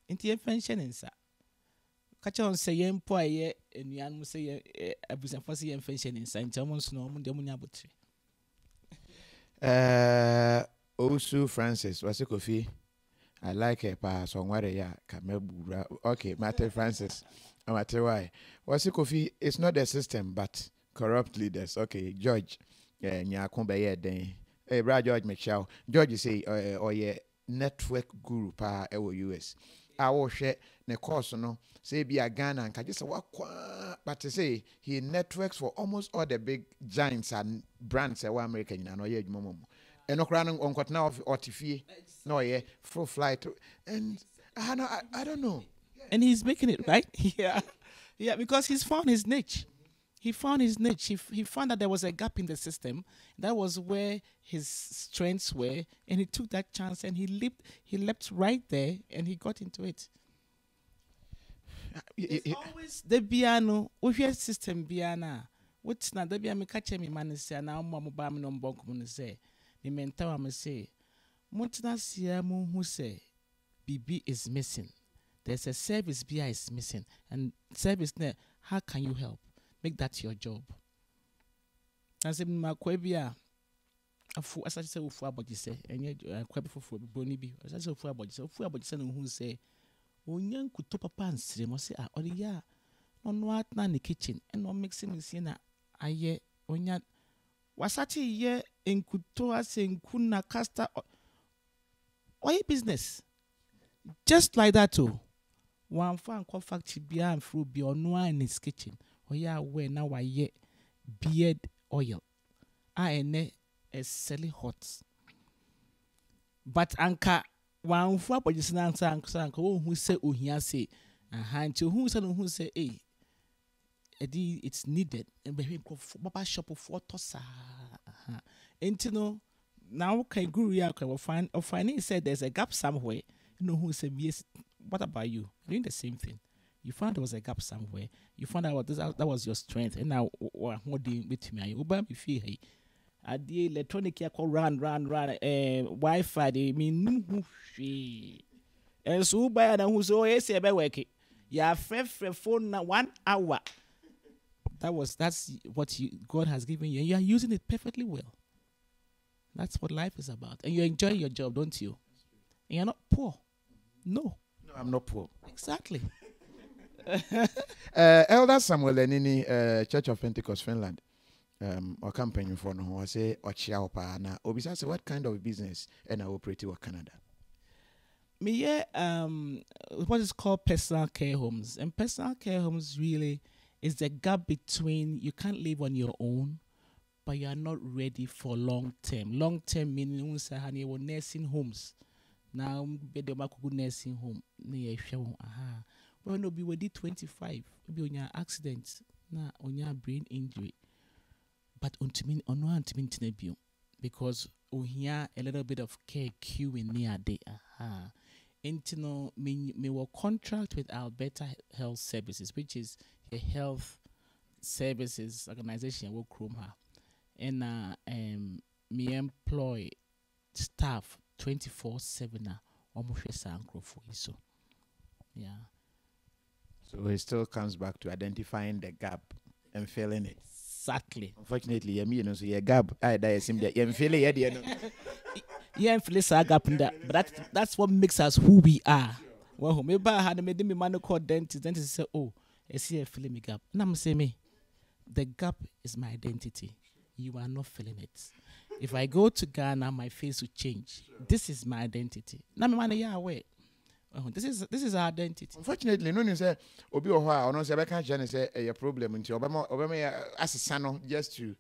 Nti pension nsa. Kacha on say yen po aye enuan mo say abusanfo say yen pension nsa nti omo nso no omo de munya botire. Osu Francis wase Kofi. I like her pa so nware ya kamebura. Okay, Mate Francis. Mate why? Wase Kofi, it's not the system but corrupt leaders. Okay, George. Nya kombe ye den. Hey, bra George Michelle. George say oye network guru pa ewo US. I will share the course no say be a Ghana and just but to say he networks for almost all the big giants and brands that were American and oye momo and no crown on got now of Otifie no yeah full flight and I don't know and he's making it right. Yeah, because he's found his niche. He found his niche. He found that there was a gap in the system. That was where his strengths were, and he took that chance and he leapt right there and he got into it. It's always the piano, your system piano. What's not the piano? Catch me, man. Say now, mama, bam, no bonk, man. Say, the mentor, me say, Montana Siamu who say, BB is missing. There's a service BI is missing, and service there. How can you help? Make that your job. As in my quabia, as I say, what you say, and yet quabi for Bonnie B. As I say, about you, who say, when young could top a pants, they must say, oh, yeah, no, what not in the kitchen, and no mixing in Siena. I ye, when yet was such a year in Kutoa saying, Kuna Casta or your business. Just like that, too. One fan called factory beer and fruit be or no in his kitchen. Oh yeah, where now I ye beard oil. I ne is selling hot. But anka one for but just answer uncle who say oh here say hand to who say it's needed and be papa shop for tossa. And you know now can guru ya find he said there's a gap somewhere. You know who said yes. What about you? Doing the same thing. You found there was a gap somewhere. You found out that was your strength. And now, what do you with me? You buy me feel hey. At the electronic, you call run. Wi-Fi, they mean no fee. And so by and who's always about working. Yeah, fair phone now 1 hour. That's what God has given you. And you are using it perfectly well. That's what life is about. And you enjoy your job, don't you? And you're not poor. No, I'm not poor. Exactly. Elder Samuel Lenini, Church of Pentecost, Finland. or company for no say or chiapa na obisa say what kind of business and I operate with Canada. Me what is called personal care homes, and personal care homes really is the gap between you can't live on your own, but you are not ready for long term. Long term meaning honey nursing homes. Now be the nursing home near aha. But no be with 25, be on your accident, na on your brain injury. But unto because we hear a little bit of care queuing near day. Aha. And me will contract with Alberta Health Services, which is a health services organization work room her. And me employ staff 24/7 almost so yeah. So it still comes back to identifying the gap and filling it. Exactly. Unfortunately, me so a gap. I die sim that you feel it. Yeah, I'm feeling a gap in that, but that's what makes us who we are. Well, maybe I had made me man called dentist. Dentist say, "Oh, I see a feeling me gap." And I'm saying, me, the gap is my identity. You are not feeling it. If I go to Ghana, my face will change. This is my identity. Now, man, yeah, away. This is our identity. Unfortunately, no one say obi or why or no say I can't say a problem until Obama as a son just to.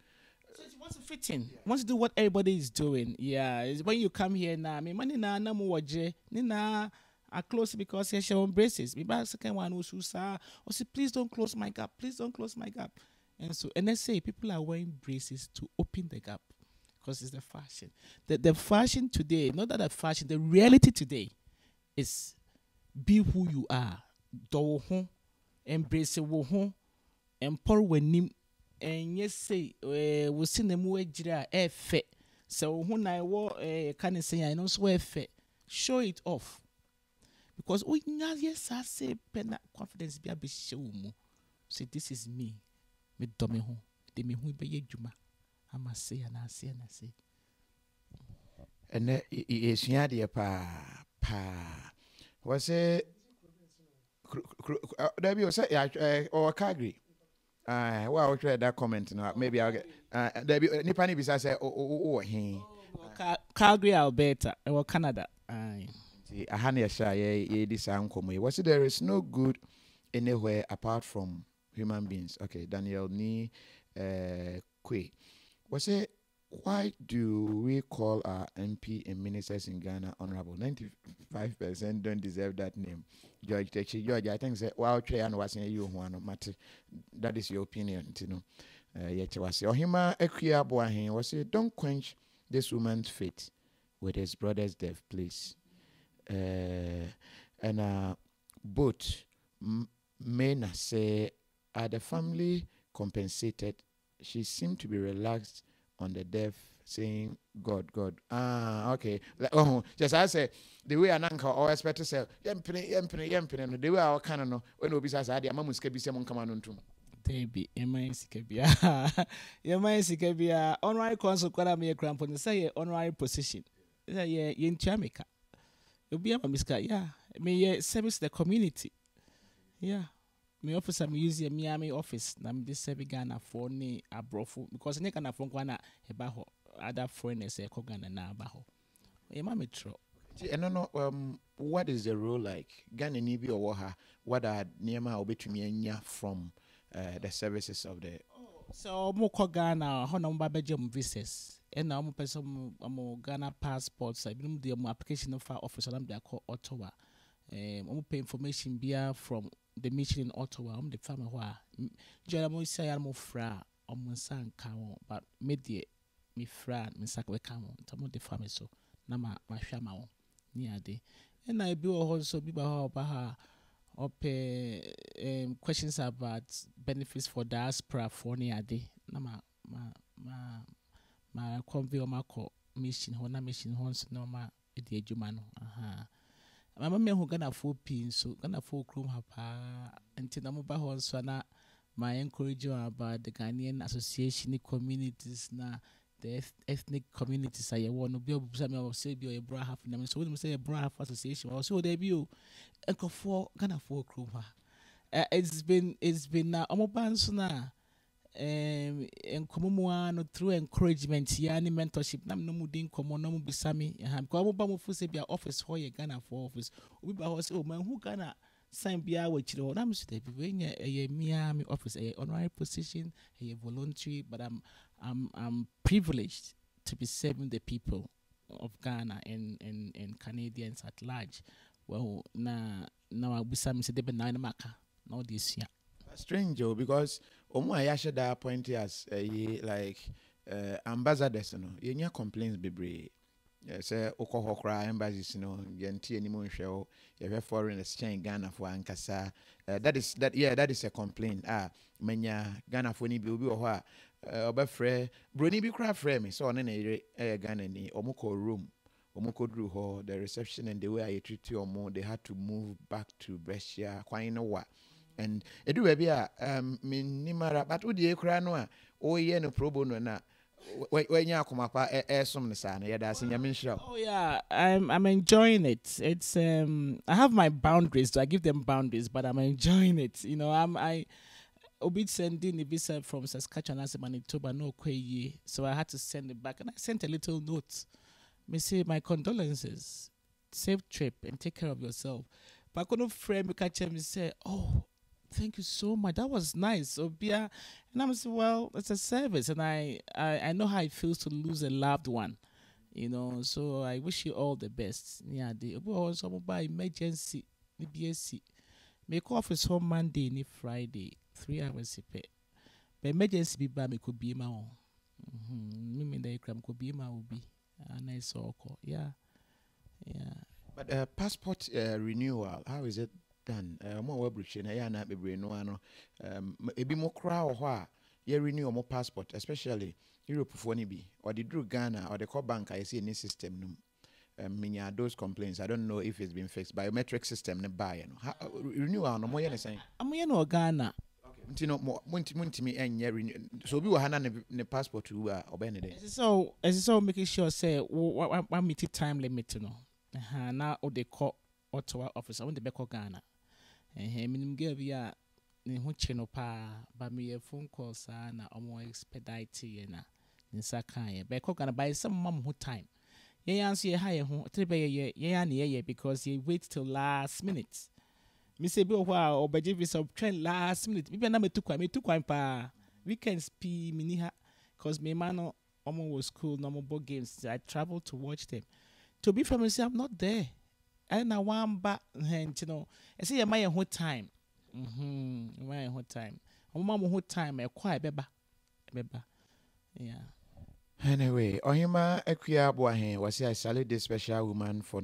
So it wants to fit in. Wants to do what everybody is doing. Yeah, it's when you come here now. Me money na na mo waje. Ni na are close because you show braces. Me ba second one who say, please don't close my gap. Please don't close my gap. And let's say people are wearing braces to open the gap because it's the fashion. The fashion today, not that the fashion, the reality today is be who you are. Do ho, embrace wo ho, empower wenim. And yes, say we see them ejira efe. So who na wo can say I know so efe. Show it off. Because we yes I say pena confidence be a show mu. Say this is me. Me do me ho. De me hu be ye dwuma. Ama say and I say and I say. And is ya pa. Was it there be say or Calgary? Well, I'll try that comment now. Maybe I'll get there be Nipani bisa say Calgary, Alberta, or Canada. A honey shy ye this uncle. Was it there is no good anywhere apart from human beings? Okay, Daniel ni Kwe. Was it why do we call our MP and ministers in Ghana honorable? 95% don't deserve that name. George, I think say wow, Trey and was you one matter. That is your opinion, you know. Yet was your hima equia boahin was it don't quench this woman's fate with his brother's death, please. And both men say are the family compensated. She seemed to be relaxed on the death, saying God. Okay. Just I say the way an uncle or expect to say yempene. The way our canon no when we say I am muske be some come on to. Baby, Sikabia. Sikabia. Honorary consul kwara me crampon say honorary position. Yeah, in Jamaica. You'll be a miska, yeah. Me service the community. Yeah. My office I'm using Miami office. I'm this serving Ghana for ni abrofu because ne kana from Ghana ebaho other foreigners say Ghana na abaho. Ema metro. No. What is the role like? Ghana ni bi or what are nearma obetumi anya from the services of the. So mo ko Ghana ho na mba beje mo visas. And now mo person mo Ghana passports. I believe the application for office on them call Ottawa. I'm pay information beer from the mission in Ottawa. I'm the farmer who are Jeremy say I'm fra on son cow, but media me fra me sack we come on the farmer so nama my shama near day. And I be also be about questions about benefits for diaspora for near day. Nama ma convey ma mission hona mission hons no ma edi adwuma aha. Mama me who Ghana for pin so Ghana for chrome hapa until na mobile hon so na my encourage you about the Ghanaian association communities na the ethnic communities I want to be able to say be a bra half na so we say a bra half association also there be enco for Ghana for chrome ha it's been na omoban so na and through encouragement, any mentorship. Nam no mudin komo no mubisami. Because I'm about to say be office for your Ghana for office. We be say, oh man, who Ghana sign be our which you I'm say when a Miami office a honorary position, a voluntary, but I'm privileged to be serving the people of Ghana and Canadians at large. Well, now I wish I'm say they nine maka now this year. Strange, because I should appoint as like ambassadors, you know, complaints be say Okohokra embassies, you know, Yanti anymore show, you have foreign exchange Ghana for Ankasa. That is a complaint. Menya Ghana for ni bill or Obafre, Bruni be craft frame, so on a Ghana ni Omoko room. Omoko drew her the reception and the way I treat you or more, they had to move back to Brescia, quite know what. And it do be minimara, but would you cry no? Oh, yeah, no pro bono na. When you come up, some son, yeah, that's in your show. Oh yeah, I'm enjoying it. It's I have my boundaries, so I give them boundaries, but I'm enjoying it. You know, I obit sending a visa from Saskatchewan as Manitoba, no kwe, so I had to send it back, and I sent a little note. Me say my condolences, safe trip, and take care of yourself. But I couldn't frame me catch him and say, oh. Thank you so much. That was nice. So and I'm saying, well, it's a service, and I know how it feels to lose a loved one, you know. So I wish you all the best. Yeah, the also by emergency, the BSC, make office home Monday, ni Friday, 3 hours pay. But emergency be by me could be my own. Me the cram could be my be a nice call. Yeah. But passport renewal, how is it done? More webridge na ya na bebre no ano. Ebi mo kra o ho a ye renew mo passport, especially Europe for ni bi or the drew Ghana or the core bank I see any system no. Minya those complaints. I don't know if it's been fixed. Biometric system ne buy no. Renewal no mo ye ne say. Amoye no Ghana. Okay. Nti no mo me enye renew. So bi wo hana ne passport wu a obene dey. So making sure say one meet time limit no. Now they call Ottawa office. I want to be call Ghana. Minimum give ya ni ho chino pa ba me phone call sa na omo expedite ye na nsa kan ye be call Ghana by some mom who time. Ye answer ye ha ye ho trebe ye ya na ye because ye wait till last minute. Me say be wa obeje visa train last minute. Bi na me tu kwan pa weekends pi mini ha cause me man no omo was school normal ball games. I travel to watch them. To be from say I'm not there. And I want back, you know. I say, my whole time. My whole time. My whole time. I quite beba. Yeah. Anyway, Ohima Ekwia Boahen was I salute this special woman for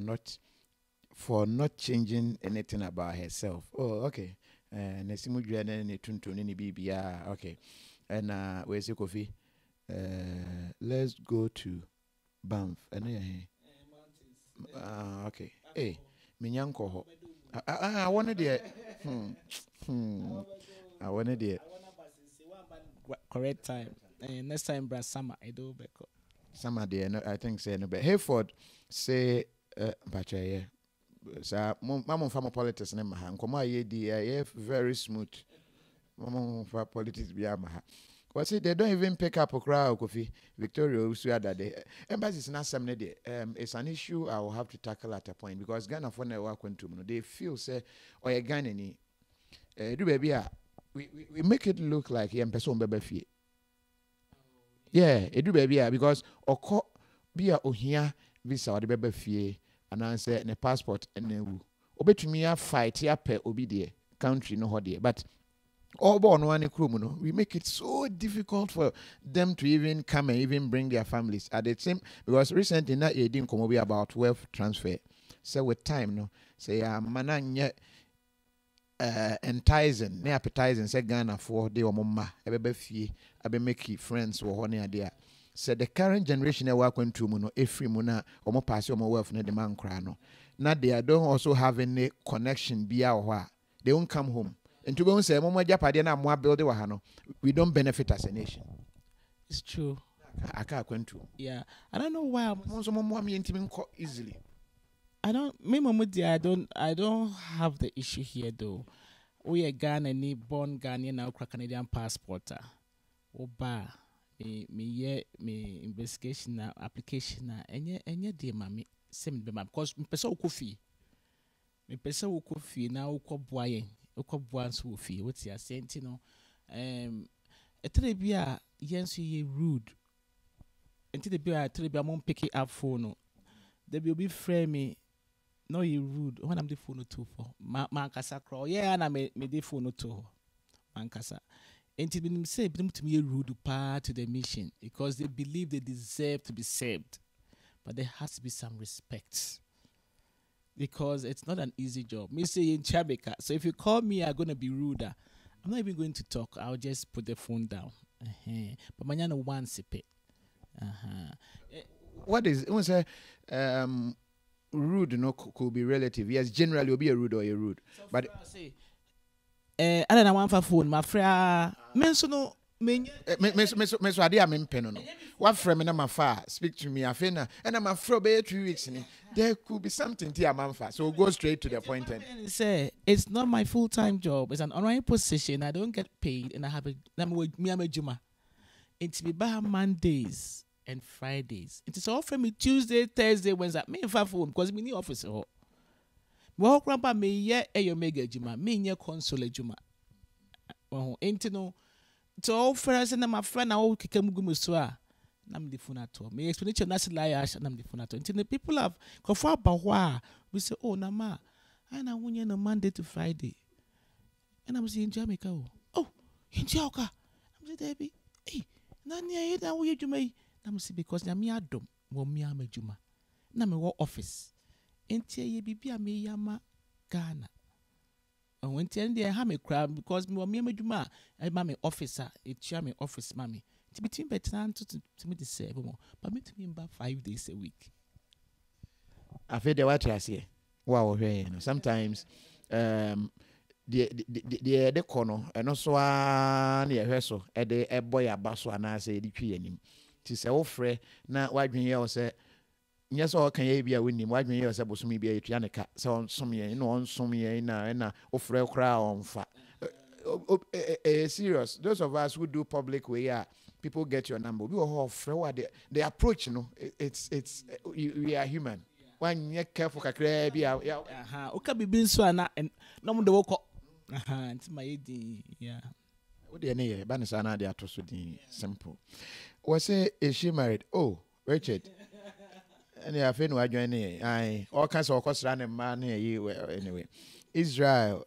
not changing anything about herself. Oh, okay. Nesimu Juana ni tuntu ni bibia. Okay. And where's your coffee? Let's go to Banff. Okay. Hey, minyanko ho. I wanted it. I wanted it. Correct time. Next time, bra summer, I do back. Summer there, no, I think say no. But Hayford say, Pacha, sir, Mamma from politics name Mahan. Come on, very smooth. Mamma for politics be Maha. What's it? They don't even pick up a crowd coffee. Victoria Usuya that day. Embassy is not some day. It's an issue I will have to tackle at a point because Ghana for never work to they feel say or a Ghana ni do baby we make it look like a person baby fee. Yeah, it do baby because oko be a ohia visa or the baby fee and answer ne passport and ne wu. Obetumi a fight ya pe obi de country no hodie but all born one criminal, we make it so difficult for them to even come and even bring their families at the same because recently not a didn't come over about wealth transfer. So with time, no, say mananya enticing, ne appetizing, say Ghana for the mama, ebe fee, ebe make friends or honey idea. So the current generation that work into muno, every muna, or more pass your wealth ne demand crano. Now they don't also have any connection be our they won't come home. And to go and say, Mama Japadina, more building wahano, we don't benefit as a nation. It's true. I can't go to. Yeah. I don't know why I'm intimate easily. I don't have the issue here though. We are Ghana, born Ghanaian now Canadian passport. oba me investigation na application na enye de ma me same be ma because me pese okofi na okoboa yen okoboa nso ofi woti asenti no etere bia yen so ye rude enti de bia etere bia mo pick up phone no there will be frame me no you rude when I'm the phone to for man kasa crawl yeah na me the phone to man kasa enti binim say binim to me rude part to the mission because they believe they deserve to be saved, but there has to be some respect because it's not an easy job. Me say in Chabeka, so if you call me I'm going to be ruder. I'm not even going to talk. I'll just put the phone down. But manana one sipe. What is rude? No, could be relative. Yes, generally you'll be a rude or a rude. So but I say, I don't want for phone. My friend, mention no. Me ade a me mpeno no. What friend me na mafa speak to me afena and I'm afraid be 3 weeks ni. There could be something to manfa. So go straight to the point and say it's not my full-time job. It's an honorary position. I don't get paid and I have a juma. It's be by Mondays and Fridays. It is all from me Tuesday, Thursday, Wednesday. Me in phone because me new office. Well, grandpa me ye mega juma. Me nye console juma. Ain't no. So first and my friend I will kick mugumuswa. Nam the phone at all. Me explanation that's liash nam the phone at all. Until the people have confirmed about we say, oh nama, and I won on Monday to Friday. And I'm saying Jamaica. Oh, in Jamaica. I'm saying Debbie, hey, Nanya, that way you may. I'm saying because Yami Adam, me ame Juma. Na me work office. Until ye be a me yama Ghana. And when I have a crowd because me Juma, I'm my officer, it's my office, mammy. To between better to me the same more, but me to me about 5 days a week. I feel the what I say. Wow, sometimes the corner and also near her so at the boy a basso and I say the tree him. To say, oh, Frey, now why me here say, yes, all can ye be a winning? Why me here supposed to be a Trianica? So some year, on some year in a Frey crown fat. Serious. Those of us who do public way, people get your number. We all Frey. The approach, you know, we are human. When you're careful, Okay, be been so and no the walk. It's my idea. Yeah. What do you need? Banisana, they are too simple. Was is she married? Oh, Richard. And I think we're joining. I all kinds of course random man here. Anyway, Israel.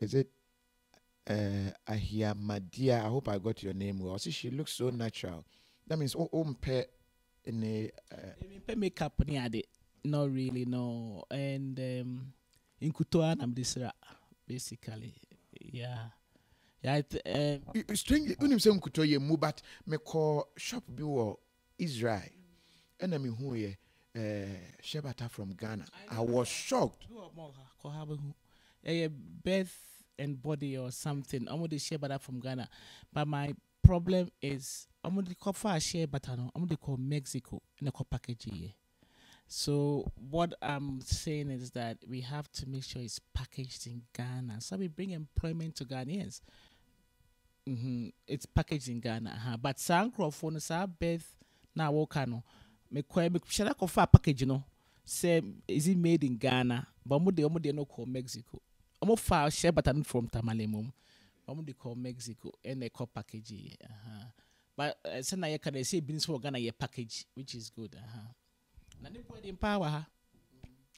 Is it? Agyapong. I hope I got your name well. See, she looks so natural. That means pet in a makeup near it. Not really, no. And in Kutoa, I'm this basically, yeah. Yeah, strange. When you say Kutoye move, but me call shop be Israel. And I mean who ye Shebata from Ghana. I was shocked. A birth and body or something. I'm going to share Shebata from Ghana, but my problem is I'm going to call for a Shebata. I'm going to call Mexico and a call package here. So what I'm saying is that we have to make sure it's packaged in Ghana. So we bring employment to Ghanaians. It's packaged in Ghana. But Sankro phone is our birth now. Wokano. Me shall I call package? No, say is it made in Ghana? But they no call Mexico. I'm file share button from Tamalemum. They call Mexico and they call package. But so I can say business for Ghana ye package, which is good. Nani put in power.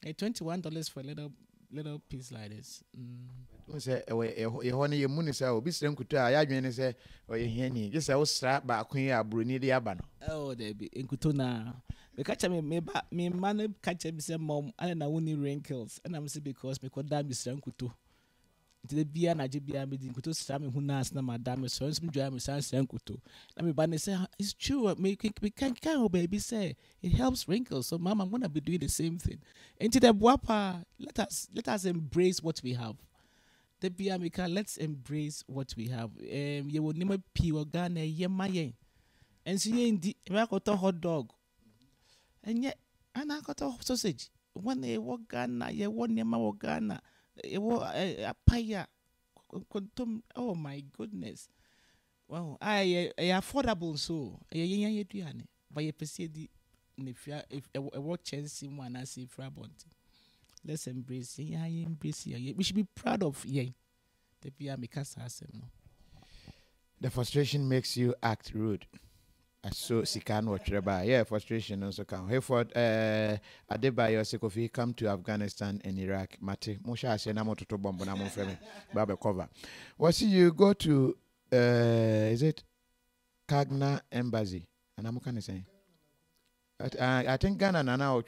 $21 for a little piece like this. Say honey your money say obi srem kuta ya dwen say oye hiani just say o sra ba akwan ya broni de aba no. Oh there be enkuto na me catch me man catch me say mom and na woni wrinkles and I'm say because me ko da me sra enkuto. Nti bia na je bia me di enkuto sra me hu na as na madam so nsum joy me sra enkuto. Na me ba ne say it's true me can oh baby say it helps wrinkles so mom I'm going to be doing the same thing. Into the boapa let us embrace what we have. The Biamika, let's embrace what we have. You will never pee or Ghana, ye maye. And see, indeed, I got a hot dog. And yet, I got a sausage. One a walk Ghana, ye one yama Ghana, a paya. Oh my goodness. Well, I affordable so ye duane. But you perceive the if a work chance in one as if Rabont. Let's embrace ye, embrace ye. We should be proud of ye. The Pia Mikasa no. The frustration makes you act rude. So sikan watch reba. Yeah, frustration also can. Hayford Adebayo Sekofi come to Afghanistan and Iraq. Mate, Mosha Asena Mototo Bombo na Monfreme. Babe cover. What see you go to is it Kagna Embassy? And I'm kind of saying. I think Ghana Nana or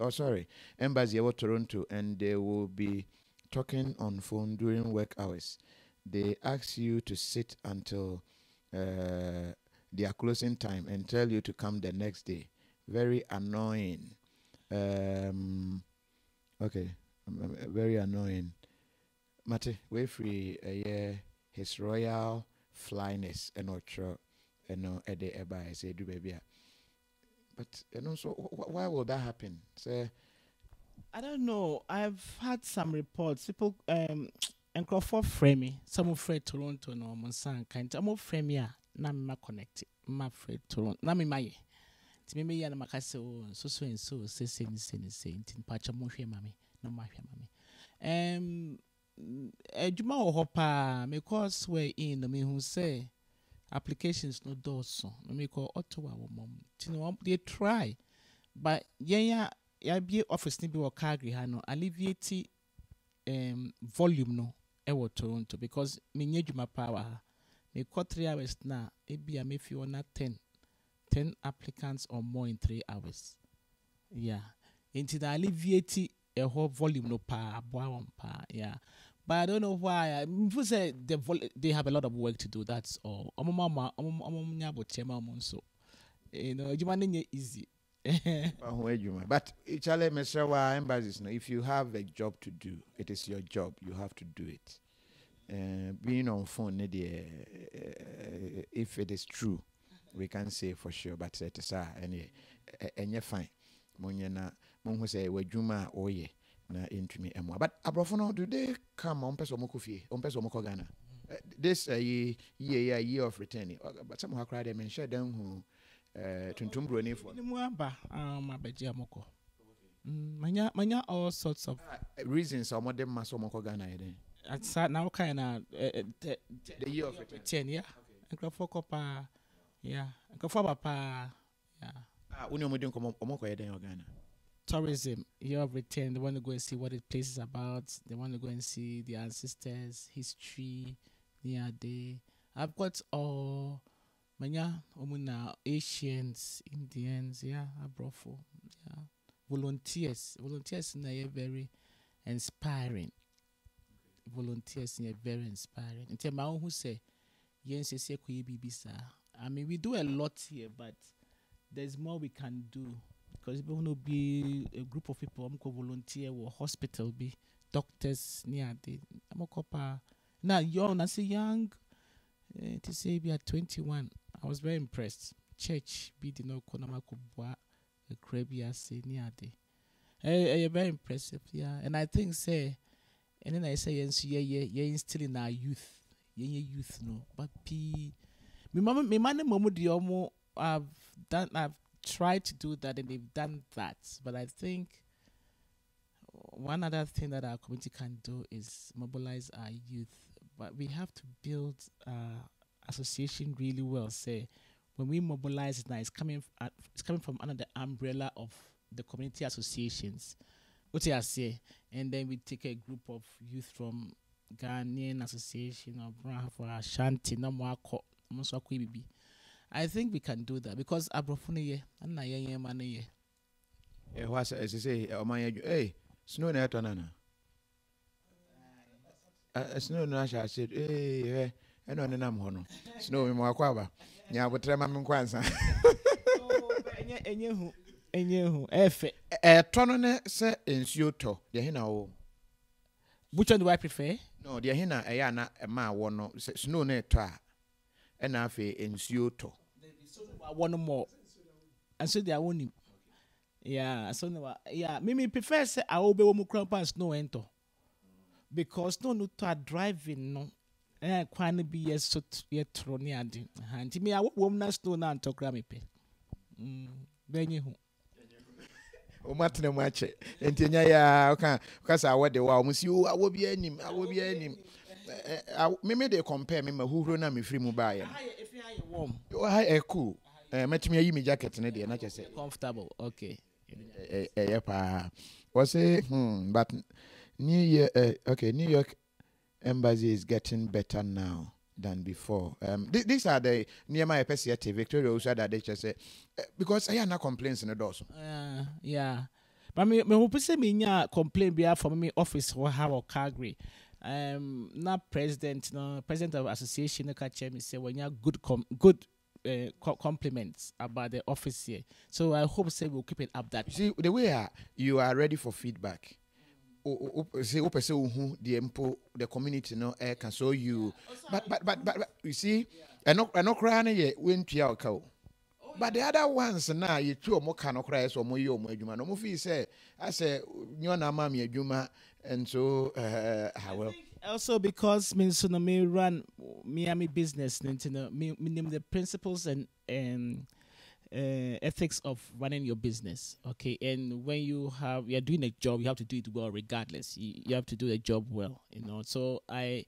oh sorry, Embassy of Toronto, and they will be talking on phone during work hours. They ask you to sit until their closing time and tell you to come the next day. Very annoying. Okay, very annoying. Mate, we free His Royal Flyness and Ocho and no Ede Eba I say do baby. But and also why will that happen? Say I don't know. I've had some reports. People and for frame some afraid Toronto no Monsan kind. I'm afraid me na me connected. I'm afraid Toronto. Na me my. Ti me ya na makase so and so say tin pacha mo hwe mame na ma hwe mame. Ejuma ho pa because we in me who say applications no doso. Me call Ottawa mom. Tino they try. But yeah be office ni be wo Calgary ha no alleviate volume no e wo Toronto because me nye dwuma power me call 3 hours na e bia me fi on 10 applicants or more in 3 hours. Yeah. Into the alleviate a whole volume no pa yeah. But I don't know why. People say they have a lot of work to do. That's all. So, you know, it's easy. But Charlie Mesrawa embassies, if you have a job to do, it is your job. You have to do it. Being on phone, if it is true, we can say for sure. But it is and you're fine. Monyana, Mongo say we juma oye. Na intimi emwa but abrofono do they come on person mokofie on person mokogana this year of returning but some hakra dem share dem hu tuntum broni for ni mu aba mabeji amoko manya all sorts of reasons some of them maso mokogana eden at now kind of the year of return yeah ekrofo kopa yeah ekrofo papa yeah uni omodin ko omoko eden ogana tourism, year of return, they want to go and see what the place is about. They want to go and see their ancestors, history, near day. I've got all manya omuna Asians, Indians, yeah, abrofo, yeah. Volunteers na very inspiring. Volunteers na very inspiring. In terms of who say, yes, I mean, we do a lot here, but there's more we can do. Because people will be a group of people who volunteer or hospital be doctors near the now young as a young to say we are 21. I was very impressed. Church be the no konama kubwa a crabia say near the very impressive, yeah. And I think say and then I say yes, yeah, instilling our youth. Yeah, youth no. But me man momo diomo I've tried to do that and they've done that, but I think one other thing that our community can do is mobilize our youth. But we have to build association really well. Say when we mobilize it now, it's coming from under the umbrella of the community associations. What I say, and then we take a group of youth from Ghanaian Association or Ashanti, Namwako, Moswakwe Bibi. I think we can do that because abrofune and na ye man ye. What as you say, hey, snow na tonana. Snow na sha said, hey, and on nam hono. Snow in Mwakwa. Ya butrema mkwanza. Enyehu efe. Tonone se ensuoto. De hina o. Which one do I prefer? No, de hina eya na ma wono snow na to and afe ensuo to one more and so they are only yeah so no yeah me prefer say I will be wo mukran pass no ento because no to driving no Kwan be yes, so yet troniadi. And me, I won't not stone and talk ramipe. Then you. O matna mache. Entinya ya kasa awode wa musi o awobi anim me dey compare me mahuro na me free mu ba ya. If you are warm. O hi cool. Metimi ayi me jacket ne dey na che say Comfortable. Okay. Yeah pa. Was say but New York Embassy is getting better now than before. These are the near my PCT Victoria also that they just say because I have no complaints in the doors. Yeah. But me hope say me nya complain be from me office or how or Calgary. Not president of association ka chair me say when you good compliments about the office here. So I hope say we'll keep it up that. See the way you are ready for feedback. Say the community no can show you but you see I no crying yet went to your cow. But the other ones now you two more can cry so more you more juma no more say I say you na mami juma and so well also because means so me run Miami business me name the principles and ethics of running your business, okay? And when you're doing a job, you have to do it well regardless. You have to do the job well, So I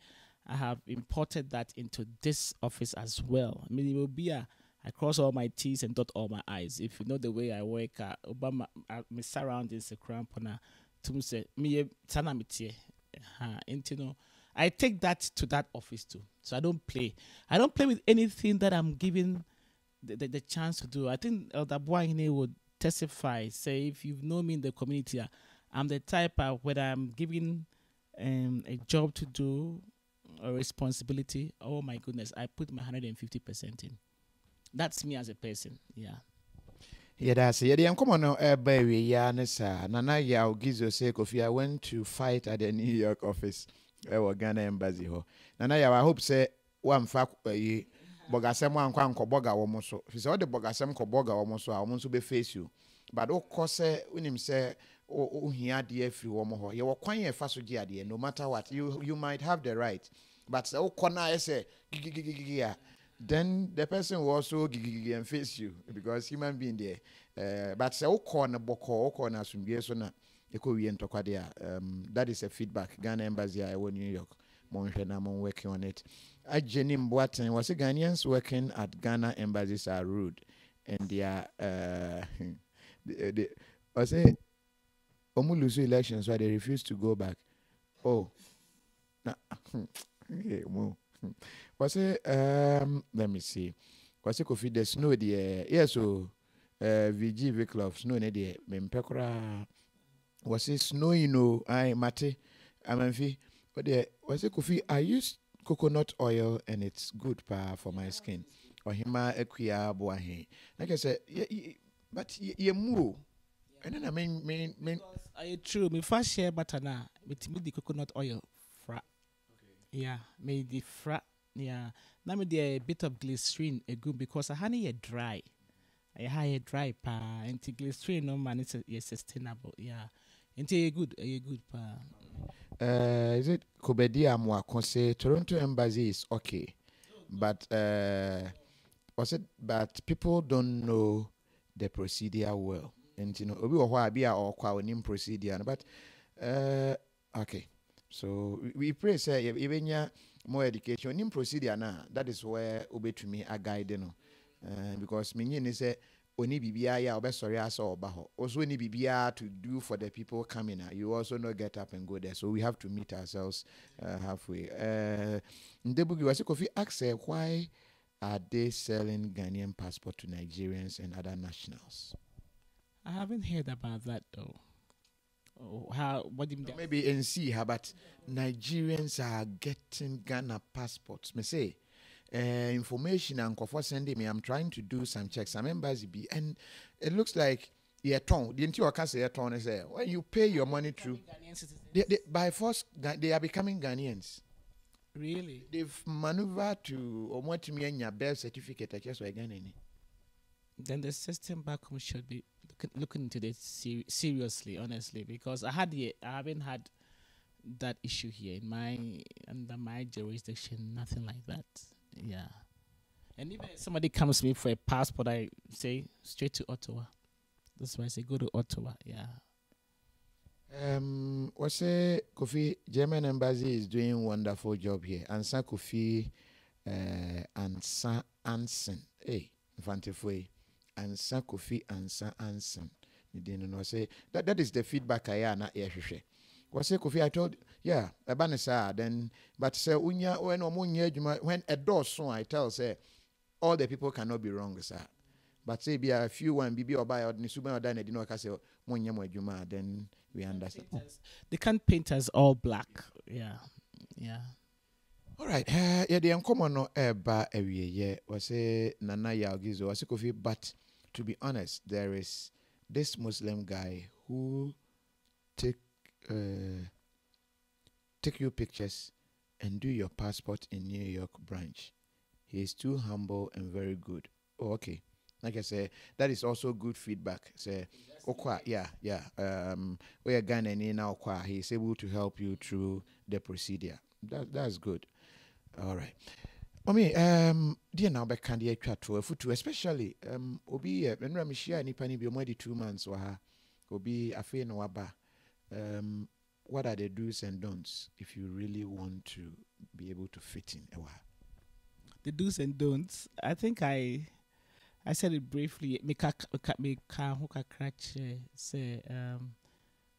have imported that into this office as well. I mean, it will be I cross all my T's and dot all my I's. If you know the way I work, Obama, my surroundings, to say me tanamitie, I take that to that office too. So I don't play with anything that I'm given the chance to do. I think Elder Boahine would testify, say if you know me in the community, I'm the type whether I'm given a job to do, a responsibility, oh my goodness, I put my 150% in. That's me as a person, yeah. Yeah, that's it. Yeah, come on now, baby. Yeah, Nana Yao Gizo say Kofi, I went to fight at the New York office, Ghana embassy. Nana Yao, I hope say one fact bogasem wankwa nkoboga wo mo so fi se o de bogasem koboga wo mo so a wo so be face you but o kose unim se o hia de afiri wo mo ho ye wo kwan ye fa so gi ade no matter what you might have the right but se o kona say gigigigigia then the person will also gigigi and face you because human being there but se o kona boko o kona asumgie so na e ko wie ntokwa de that is a feedback Ghana embassy I won New York I'm working on it. Jenny Mboaten was Ghanaians working at Ghana embassies are rude, and they are I say Omulusu elections why they refuse to go back. Oh, okay, was it let me see. Was it Kofi the snow the yes so VG Club snow ne the Mempekura was it snow I mate amanfi. But was it Kofi? I use coconut oil and it's good for my skin. Or hima equia boahe. Like I said, but you move. And then I mean, I true. Me first share butter now. With me the coconut oil fra. Yeah, me the fra. Yeah, now me the a bit of glycerin a good because I honey a dry. I high dry and the glycerin no man it's sustainable. Yeah, and a good pa. Is it Kobedia Mwako say Toronto embassy is okay, but but people don't know the procedure well, and obi why be or kwa procedure, but okay, so we pray say even more education in procedure now. That is where obi to me a guide because me say oni bibia ya obesori asa obaho also ni bibia to do for the people coming you also not get up and go there, so we have to meet ourselves halfway. Ndebugi was Kofi ask why are they selling Ghanaian passport to Nigerians and other nationals? I haven't heard about that though. What do you mean? Maybe NC but Nigerians are getting Ghana passports. Me say information and for sending me. I'm trying to do some checks. Some embassy be and it looks like the entire is there. When you pay your money through, they, by force they are becoming Ghanaians. Really? They've maneuvered to or want me your birth certificate. I just again. Then the system back home should be looking into this seriously, honestly, because I haven't had that issue here in under my jurisdiction. Nothing like that. Yeah. And even if somebody comes to me for a passport, I say straight to Ottawa. That's why I say go to Ottawa. Yeah. What's say Kofi German embassy is doing wonderful job here. Ansa Kofi Ansa Ansen. Hey, Fantifwe. Ansa Kofi Ansa Ansen. You didn't know say that is the feedback I am not here. What's say Kofi? I told yeah, Abanisa then but say unya when a door so I tell say all the people cannot be wrong, sir. But say be a few one BB or buy or Nisuba or Dana dino say then we understand. They can't paint us all black. Yeah. Yeah. All right. Yeah, the uncommon no eba every year was say Nana Yagizo was Kofi, but to be honest, there is this Muslim guy who take your pictures and do your passport in New York branch. He is too humble and very good. Oh, okay. Like I said, that is also good feedback. Say, Okwa, yeah. We are Ghana now. Okwa, he is able to help you through the procedure. That's good. All right. Dear now back candy chat to a foot especially obi when we share any penny be more than 2 months or obi afe no waba. What are the do's and don'ts if you really want to be able to fit in? The do's and don'ts. I think I said it briefly. Say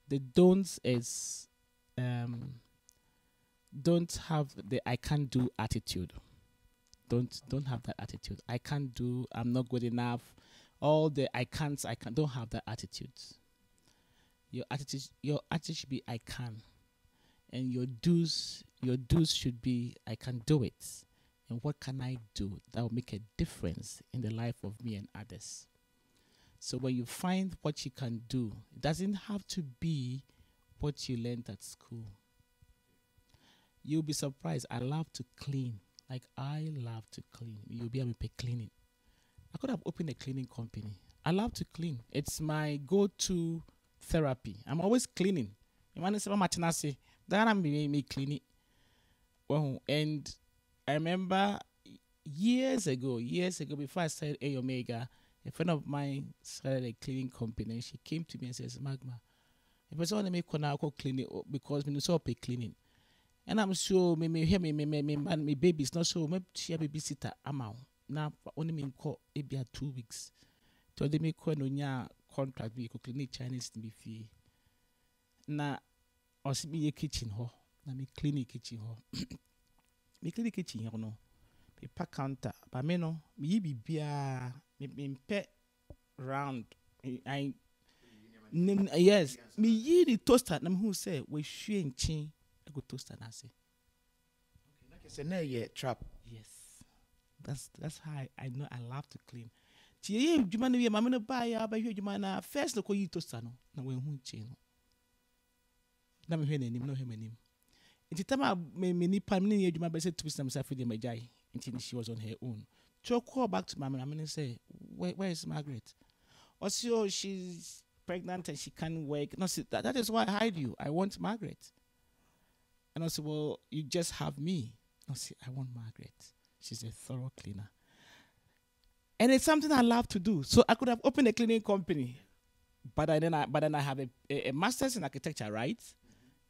the don'ts is don't have the I can't do attitude. Don't have that attitude. I can't do. I'm not good enough. All the I can't. Don't have that attitude. Your attitude should be I can, and your do's should be I can do it. And what can I do that will make a difference in the life of me and others? So when you find what you can do, it doesn't have to be what you learned at school. You'll be surprised. I love to clean. Like, I love to clean. You'll be able to pay cleaning. I could have opened a cleaning company. I love to clean. It's my go-to therapy. I'm always cleaning. You want to say, that I'm me cleaning. Well, and I remember years ago, before I started A Omega, a friend of mine started a cleaning company. And she came to me and says, Magma, if I want to make cleaning because we don't pay cleaning. And I'm sure me baby is not sure. Maybe she a babysitter. I'm out now. Only me call it be 2 weeks. Told me call no nya contract we could clean Chinese to be fee. Na or see me a kitchen ho. Na me clean the kitchen ho. Me clean the kitchen ho no. Paper counter. But me no. Me be beer. Me pet round. Yes. Me ye the toaster. Na me who say we share chin. I go toaster and I say. Okay, like I said, now yeah, trap. Yes. That's how I know I love to clean. Tie you man we mama no buy ya ba hwe djuma na first no koyi toaster no na we hu chi no. Na me hwe nanim no hwe manim. Nti tama me ni pam ni djuma be say twist na me say fidi majai. Nti she was on her own. To call back to mama and say where is Margaret? Also she's pregnant and she can't work. No, see, that is why I hide you. I want Margaret. And I said, well, you just have me. I said, I want Margaret. She's a thorough cleaner. And it's something I love to do. So I could have opened a cleaning company. But then I have a master's in architecture, right?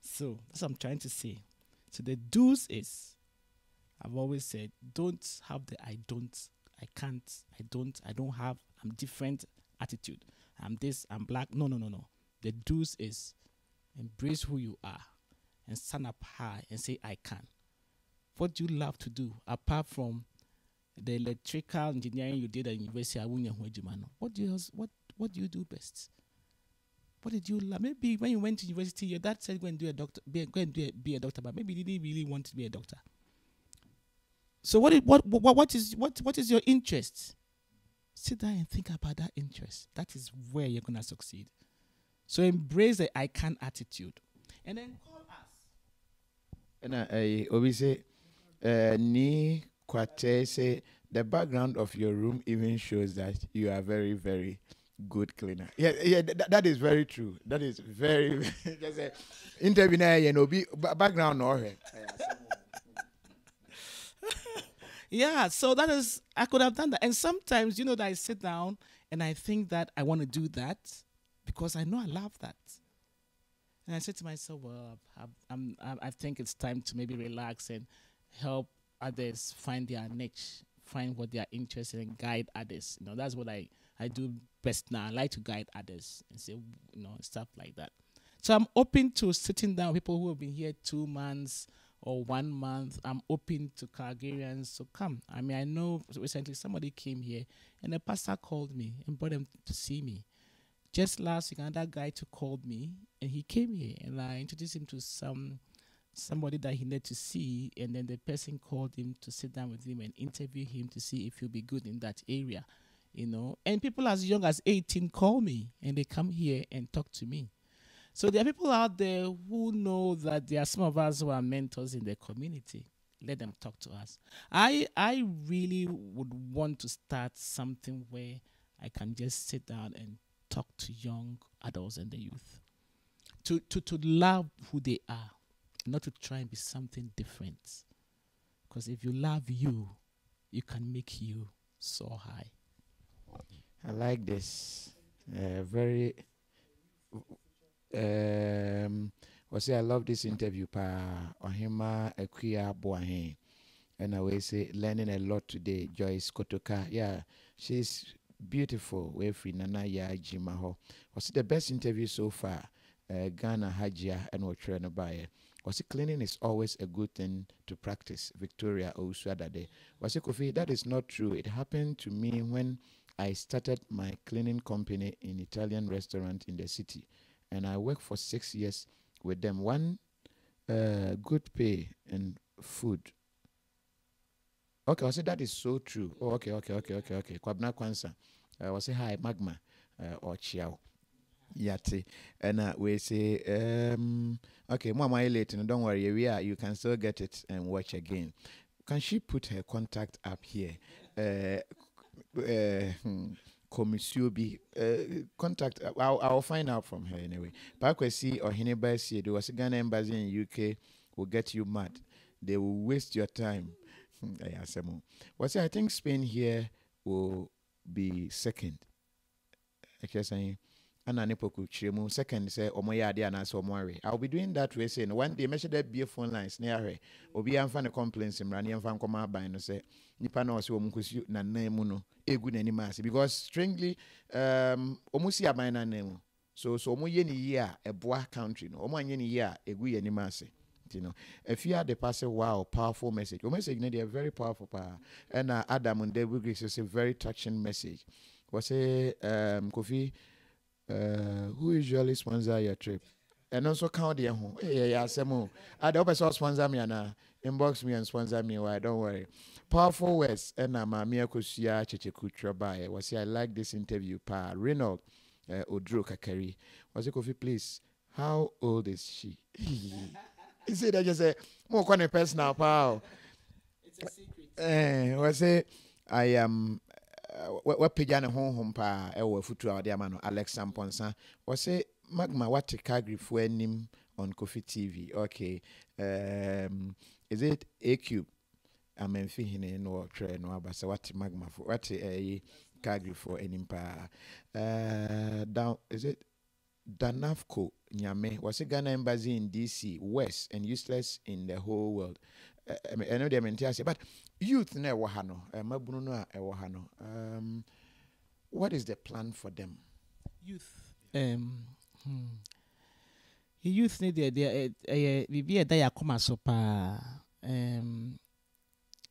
So that's what I'm trying to say. So the do's is, I've always said, don't have the I don't, I can't, I don't have, I'm different attitude. I'm this, I'm black. No. The do's is embrace who you are. And stand up high and say, I can. What do you love to do apart from the electrical engineering you did at university? What do you do best? What did you love? Maybe when you went to university, your dad said go and be a doctor, but maybe you didn't really want to be a doctor. So what is your interest? Sit down and think about that interest. That is where you're gonna succeed. So embrace the I can attitude. And then call us. And I always say, ni kwate say the background of your room even shows that you are very, very good cleaner. Yeah, that is very true. That is very just a interview now, you know, be background or Yeah, so that is, I could have done that. And sometimes, you know, that I sit down and I think that I want to do that because I know I love that. And I said to myself, well, I think it's time to maybe relax and help others find their niche, find what they are interested in, guide others. You know, that's what I do best now. I like to guide others and say, you know, stuff like that. So I'm open to sitting down, people who have been here 2 months or 1 month. I'm open to Calgarians to come. I mean, I know recently somebody came here and a pastor called me and brought them to see me. Just last week, another guy called me, and he came here, and I introduced him to somebody that he needed to see, and then the person called him to sit down with him and interview him to see if he'll be good in that area, you know. And people as young as 18 call me, and they come here and talk to me. So there are people out there who know that there are some of us who are mentors in the community. Let them talk to us. I really would want to start something where I can just sit down and talk to young adults and the youth. To love who they are, not to try and be something different. Because if you love you, you can make you so high. I like this. Very. I love this interview. Ohima Ekuya Boahen. And I will say, learning a lot today. Joyce Kotoka. Yeah, she's beautiful. We're free Nana Ya Jimaho. Was it the best interview so far? Ghana Hajia and what trying to buy. Was it cleaning is always a good thing to practice? Victoria Ouswadade. Was it Kofi? That is not true. It happened to me when I started my cleaning company in Italian restaurant in the city. And I worked for 6 years with them. One good pay and food. Okay, I said that is so true. Oh, okay. Kwabna Kwansa. I say hi, Magma or Chiao. Yati. And we say, okay, Mama late, and don't worry, you can still get it and watch again. Can she put her contact up here? Komisiobi contact. I'll find out from her anyway. Pakwesi or Hinebasi, there was a Ghana embassy in UK will get you mad. They will waste your time. I think Spain here will be second. Okay, saying second say Omoya and so Mori. I'll be doing that way saying one day measure that be a phone lines near her. Obi am fan complaints in Rani and fan come out by and say Nipano so mukusu na nemuno a good animasi because strangely omusi abina name. So mo yeni year a bois country no omo yeni year a good animasi. You know, if you had the pass wow, powerful message. Your message need a very powerful power. And Adam and David Griggs is a very touching message. Was a Kofi who usually sponsor your trip? And also count the home. Yeah, Samu. I don't sponsor me and inbox me and sponsor me. Why don't worry. Powerful words and Mamia Kusia Chechekutra by was I like this interview pa Reynold Odro Kakari. Was it Kofi, please? How old is she? He said, I just say, more kind of personal power. It's a secret. Was it, I am, what pijana home pa, futu our dear man, Alex Samponsa. Was it, Magma, what to Calgary for him on Coffee TV? Okay. Is it A Cube? I'm in Fihin no train, no, but what Magma for what a Calgary for him pa. Down, is it? Danquah, Nyame was a Ghana embassy in DC, West, and useless in the whole world. I know they're meant but youth ne wahano, Mabuno wahano. What is the plan for them? Youth. Youth need the be a day come so pa. Me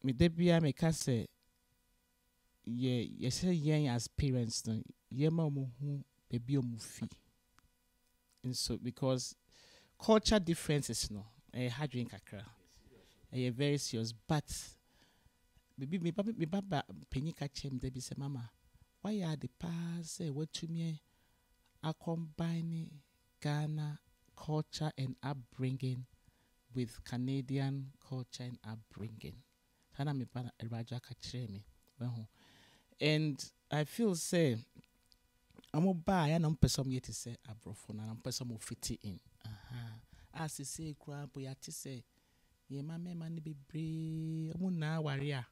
debia me kase. Ye say young as parents, no, ye mamu baby omufi. And so, because culture differences, no, hard drink kakra, very serious. But baby, me baba penny catch him. They be say, Mama, why are the past what to me? I combine Ghana culture and upbringing with Canadian culture and upbringing. Hana me bana Raja catch me. And I feel say I'm buy and I'm person yet to say abrofo and I'm person will fit it in. As you say, crap, we have to say, ye my man be brave. I'm now warrior.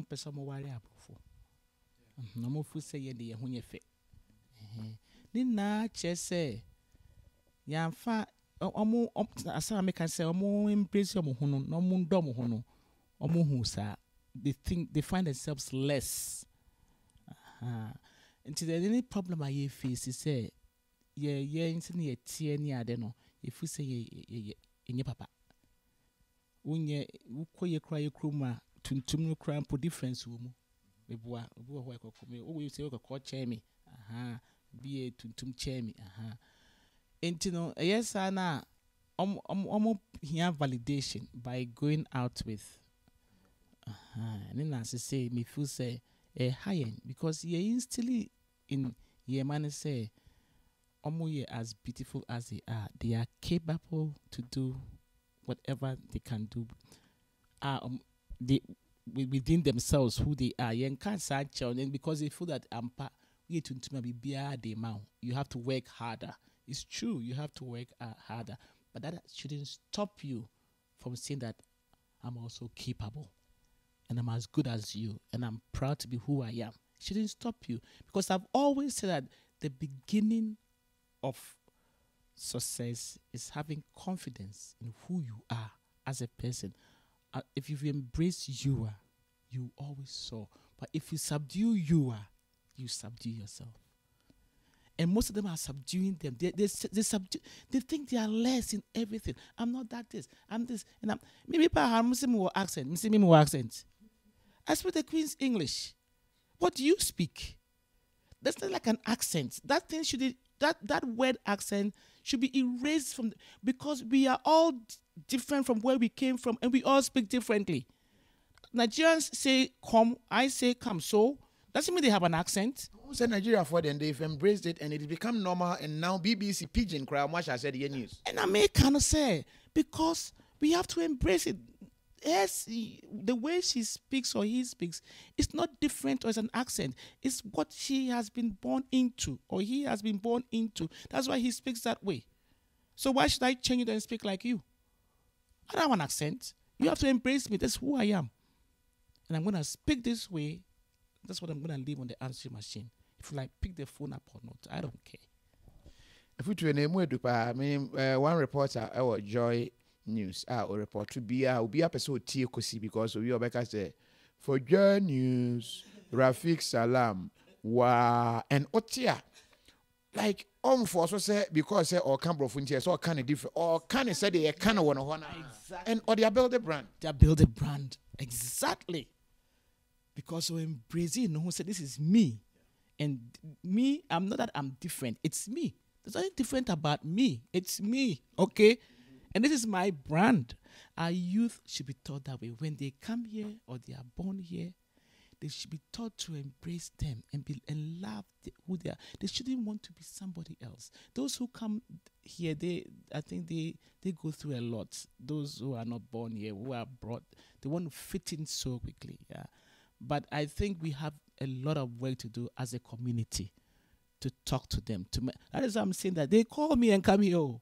Person more warrior abrofo. No more food say ye the when you fit. Nina chese yamfa omo asa make can say omo embrace omo hono no mo ndom hono omo hu sa they find themselves less. Until there any problem I face is say yeah into ye tie ni ade no if you say ye enye papa unye ukoye cry kroma tuntum no cramp difference wo mu beboa obi wo ekoko me o we say ekoko che me be a tuntum che me no yes na here validation by going out with and then as I say me feel say high end because you instantly in your man say ye as beautiful as they are capable to do whatever they can do they within themselves who they are you can't say because they feel that you have to work harder. It's true, you have to work harder, but that shouldn't stop you from saying that I'm also capable and I'm as good as you and I'm proud to be who I am. It shouldn't stop you because I've always said that the beginning of success is having confidence in who you are as a person. If you embrace you always saw. But if you subdue you subdue yourself. And most of them are subduing them. They think they are less in everything. I'm not that this. I'm this. And I'm maybe I'm more accent. I speak the Queen's English. What do you speak? That's not like an accent. That thing that word accent should be erased from because we are all different from where we came from and we all speak differently. Nigerians say come, I say come. So doesn't mean they have an accent. Who said Nigeria for them? They've embraced it and it become normal. And now BBC Pidgin crowd, much I said the news. And I may kind of say because we have to embrace it. Yes, the way she speaks or he speaks, it's not different as an accent. It's what she has been born into or he has been born into. That's why he speaks that way. So why should I change it and speak like you? I don't have an accent. You have to embrace me. That's who I am. And I'm going to speak this way. That's what I'm going to leave on the answering machine. If you like, pick the phone up or not, I don't care. If we train one reporter, our Joy News, or report to be a episode TKC because we are back as for Joy News, Rafik Salam, and Otia. Like, for so say, because say, or Cambro Funtia, so kind of different, or kind of say they kind of want to honor. Exactly. And or they build a brand. They build a brand. Exactly. Because so in Brazil, no one said, this is me. And me, I'm not that I'm different. It's me. There's nothing different about me. It's me. Okay? And this is my brand. Our youth should be taught that way. When they come here or they are born here, they should be taught to embrace them and love who they are. They shouldn't want to be somebody else. Those who come here, I think they go through a lot. Those who are not born here, who are brought, they want to fit in so quickly. Yeah. But I think we have a lot of work to do as a community to talk to them. That is why I'm saying that they call me and come here.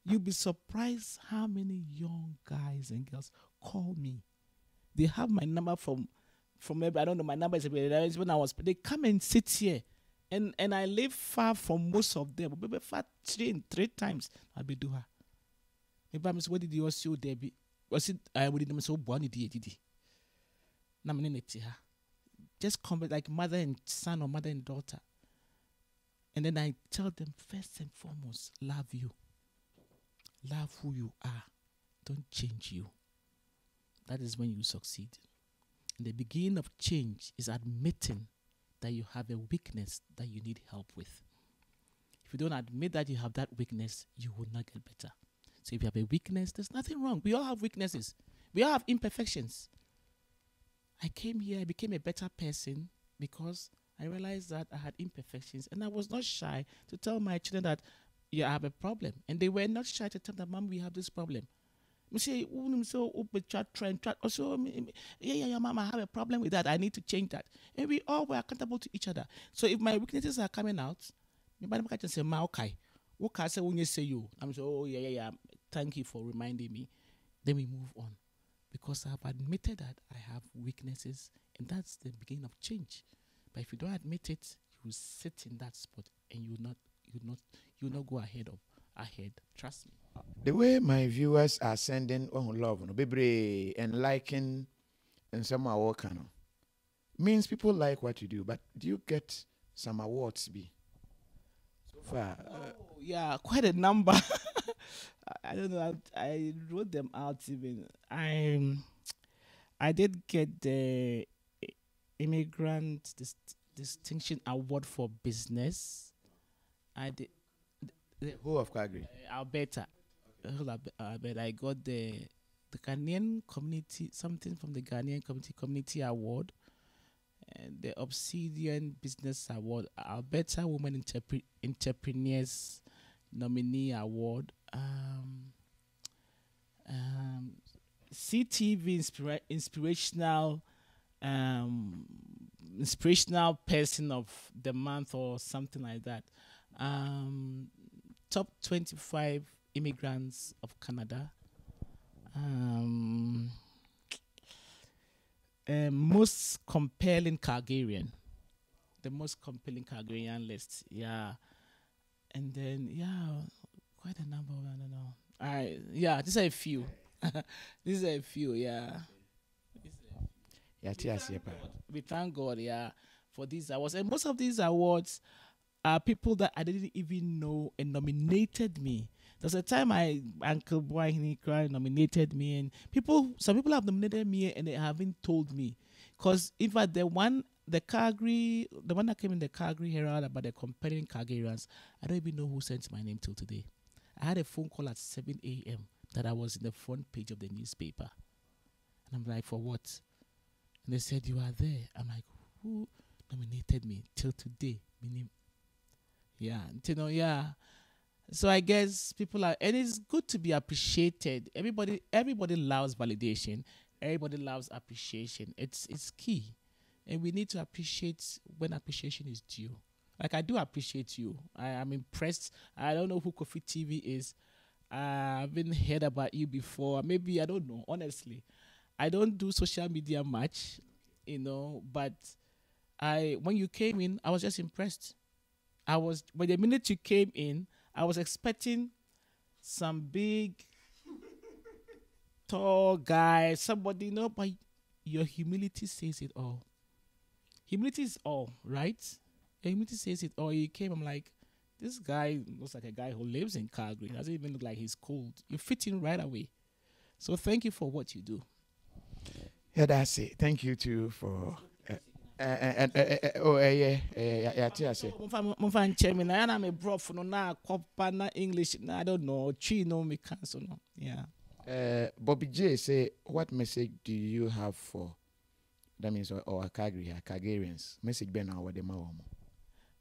You'll be surprised how many young guys and girls call me. They have my number from I don't know, my number is when I was, they come and sit here. And I live far from most of them. Maybe far three times. I'll be doing her. Maybe I'm saying, what did you also there be? Was it, I would have so born it. Just come like mother and son or mother and daughter. And then I tell them, first and foremost, love you. Love who you are. Don't change you. That is when you succeed. And the beginning of change is admitting that you have a weakness that you need help with. If you don't admit that you have that weakness, you will not get better. So if you have a weakness, there's nothing wrong. We all have weaknesses. We all have imperfections. I came here, I became a better person because I realized that I had imperfections and I was not shy to tell my children that, yeah, I have a problem. And they were not shy to tell them, Mom, we have this problem. Me say, so trend. Also, yeah, mama, I have a problem with that. I need to change that. And we all were accountable to each other. So if my weaknesses are coming out, me can say, ma okay. What can I say when you say you? I'm so, oh yeah. Thank you for reminding me. Then we move on, because I've admitted that I have weaknesses, and that's the beginning of change. But if you don't admit it, you will sit in that spot, and you will not go ahead. Trust me. The way my viewers are sending love, no, baby, and liking, and some award, means people like what you do. But do you get some awards? So far, yeah, quite a number. I don't know. I wrote them out even. I did get the Immigrant Distinction Award for Business. I did. Who of Calgary? Alberta. Alberta. I got the Ghanaian community, something from the Ghanaian community award, and the Obsidian Business Award, Alberta Women Entrepreneurs Nominee Award, CTV inspirational person of the month or something like that. Top 25 immigrants of Canada. Most compelling Calgarian. The most compelling Calgarian list. Yeah. And then, quite a number. I don't know. These are a few. Yeah. We thank God, for these awards. And most of these awards are people that I didn't even know and nominated me. There's a time Uncle Boy nominated me, and some people have nominated me and they haven't told me. Because in fact, the one that came in the Calgary Herald about the comparing Calgarians, I don't even know who sent my name till today. I had a phone call at 7 a.m. that I was in the front page of the newspaper. And I'm like, for what? And they said, you are there. I'm like, who nominated me till today? So I guess people are, and it's good to be appreciated. Everybody loves validation. Everybody loves appreciation. It's key. And we need to appreciate when appreciation is due. Like, I do appreciate you. I am impressed. I don't know who Kofi TV is. I haven't heard about you before. Maybe, I don't know, honestly. I don't do social media much, but when you came in, I was just impressed. But the minute you came in, I was expecting some big, tall guy, somebody, but your humility says it all. Humility is all, right? Your humility says it all. You came, I'm like, this guy looks like a guy who lives in Calgary. He doesn't even look like he's cold. You fit in right away. So thank you for what you do. Yeah, that's it. Thank you too for. Yeah. Mufan chairman, I am a bro for no English. I don't know. Chino me cancel. Yeah. Bobby J say, what message do you have for? That means or Calgarians. Message ben or the mawamo.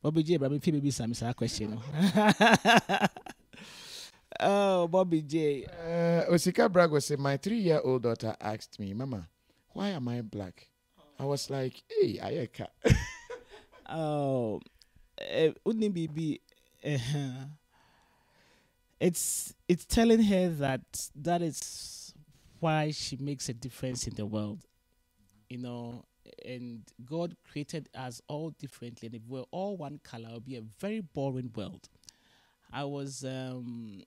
Bobby J, but me be some question. Oh, Bobby J. Osika Brago say, my 3-year-old daughter asked me, Mama, why am I black? I was like, hey, Ayeka. Wouldn't be it's telling her that is why she makes a difference in the world. And God created us all differently, and if we're all one color, it would be a very boring world. I was the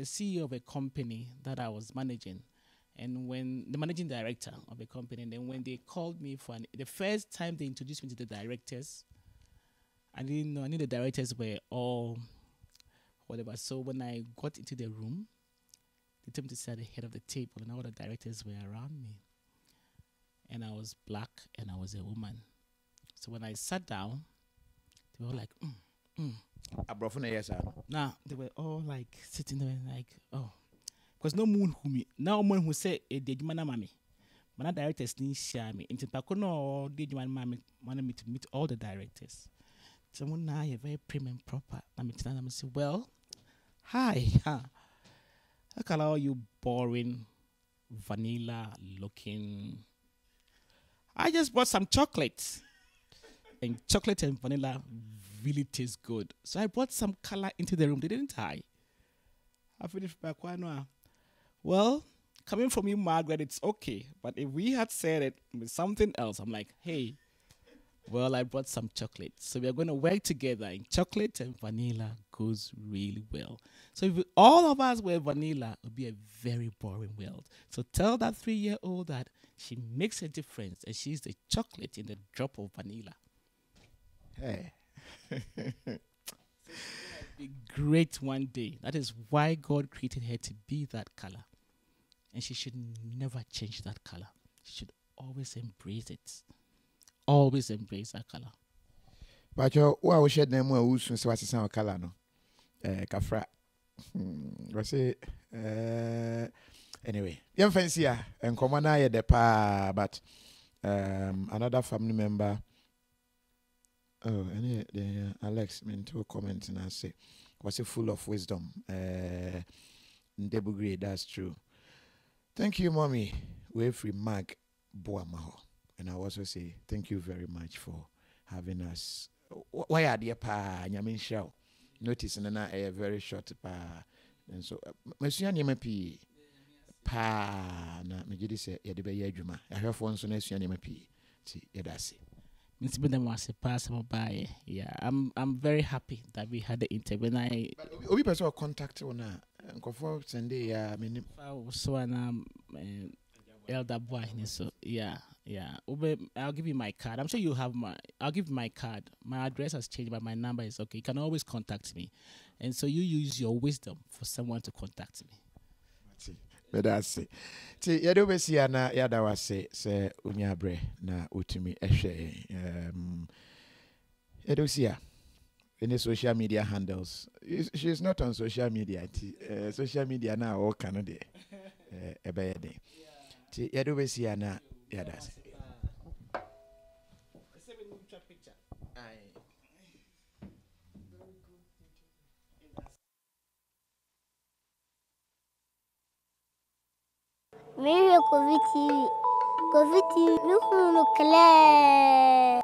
CEO of a company that I was managing. And when the managing director of the company, and then when they called me the first time they introduced me to the directors, I didn't know. I knew the directors were all whatever. So when I got into the room, they told me to sit at the head of the table, and all the directors were around me. And I was black, and I was a woman. So when I sat down, they were all like, Nah, they were all like sitting there, like, oh. Because no one who say did man mami. My directors didn't share me. Into Pacono did man mami wanted me to meet all the directors. Someone now you're very prim and proper. I say, well, hi, how can all you boring vanilla looking. I just bought some chocolate. And chocolate and vanilla really taste good. So I brought some color into the room, didn't I? I finished back one. Well, coming from you, Margaret, it's okay. But if we had said it with something else, I'm like, hey, well, I brought some chocolate. So we are going to work together. And chocolate and vanilla goes really well. So if all of us were vanilla, it would be a very boring world. So tell that 3-year-old that she makes a difference and she's the chocolate in the drop of vanilla. Hey. Be great one day. That is why God created her to be that color. And she should never change that color. She should always embrace it. Always embrace that color. But you what we shed them who soon so what's the color no? Kafra. I say anyway. Young fancy and come on I the pa but another family member. Oh, and Alex meant to comment and I say, was it full of wisdom? Debugree, that's true. Thank you, mommy. We're free mag boamaho. And I also say thank you very much for having us. Why are there pa nyamin show? Notice and a very short pa. And so Monsieur Yamapi pa na me jidi say ya de be adwuma. I have one so na Monsieur Yamapi. See, yadasi. Yeah, I'm very happy that we had the interview. When I Obi person contact on nkofo send ya me so an elder boy so yeah. I'll give you my card. I'm sure you have I'll give you my card. My address has changed, but my number is okay. You can always contact me, and so you use your wisdom for someone to contact me. But that's it. See, you do see na ya da wase se unyabre na utumi ehwe. You do see any social media handles. She's not on social media. Social media now all kind de. Ebeyede. See, you do see na ya da. Maybe a COVID TV. COVID TV, no clear.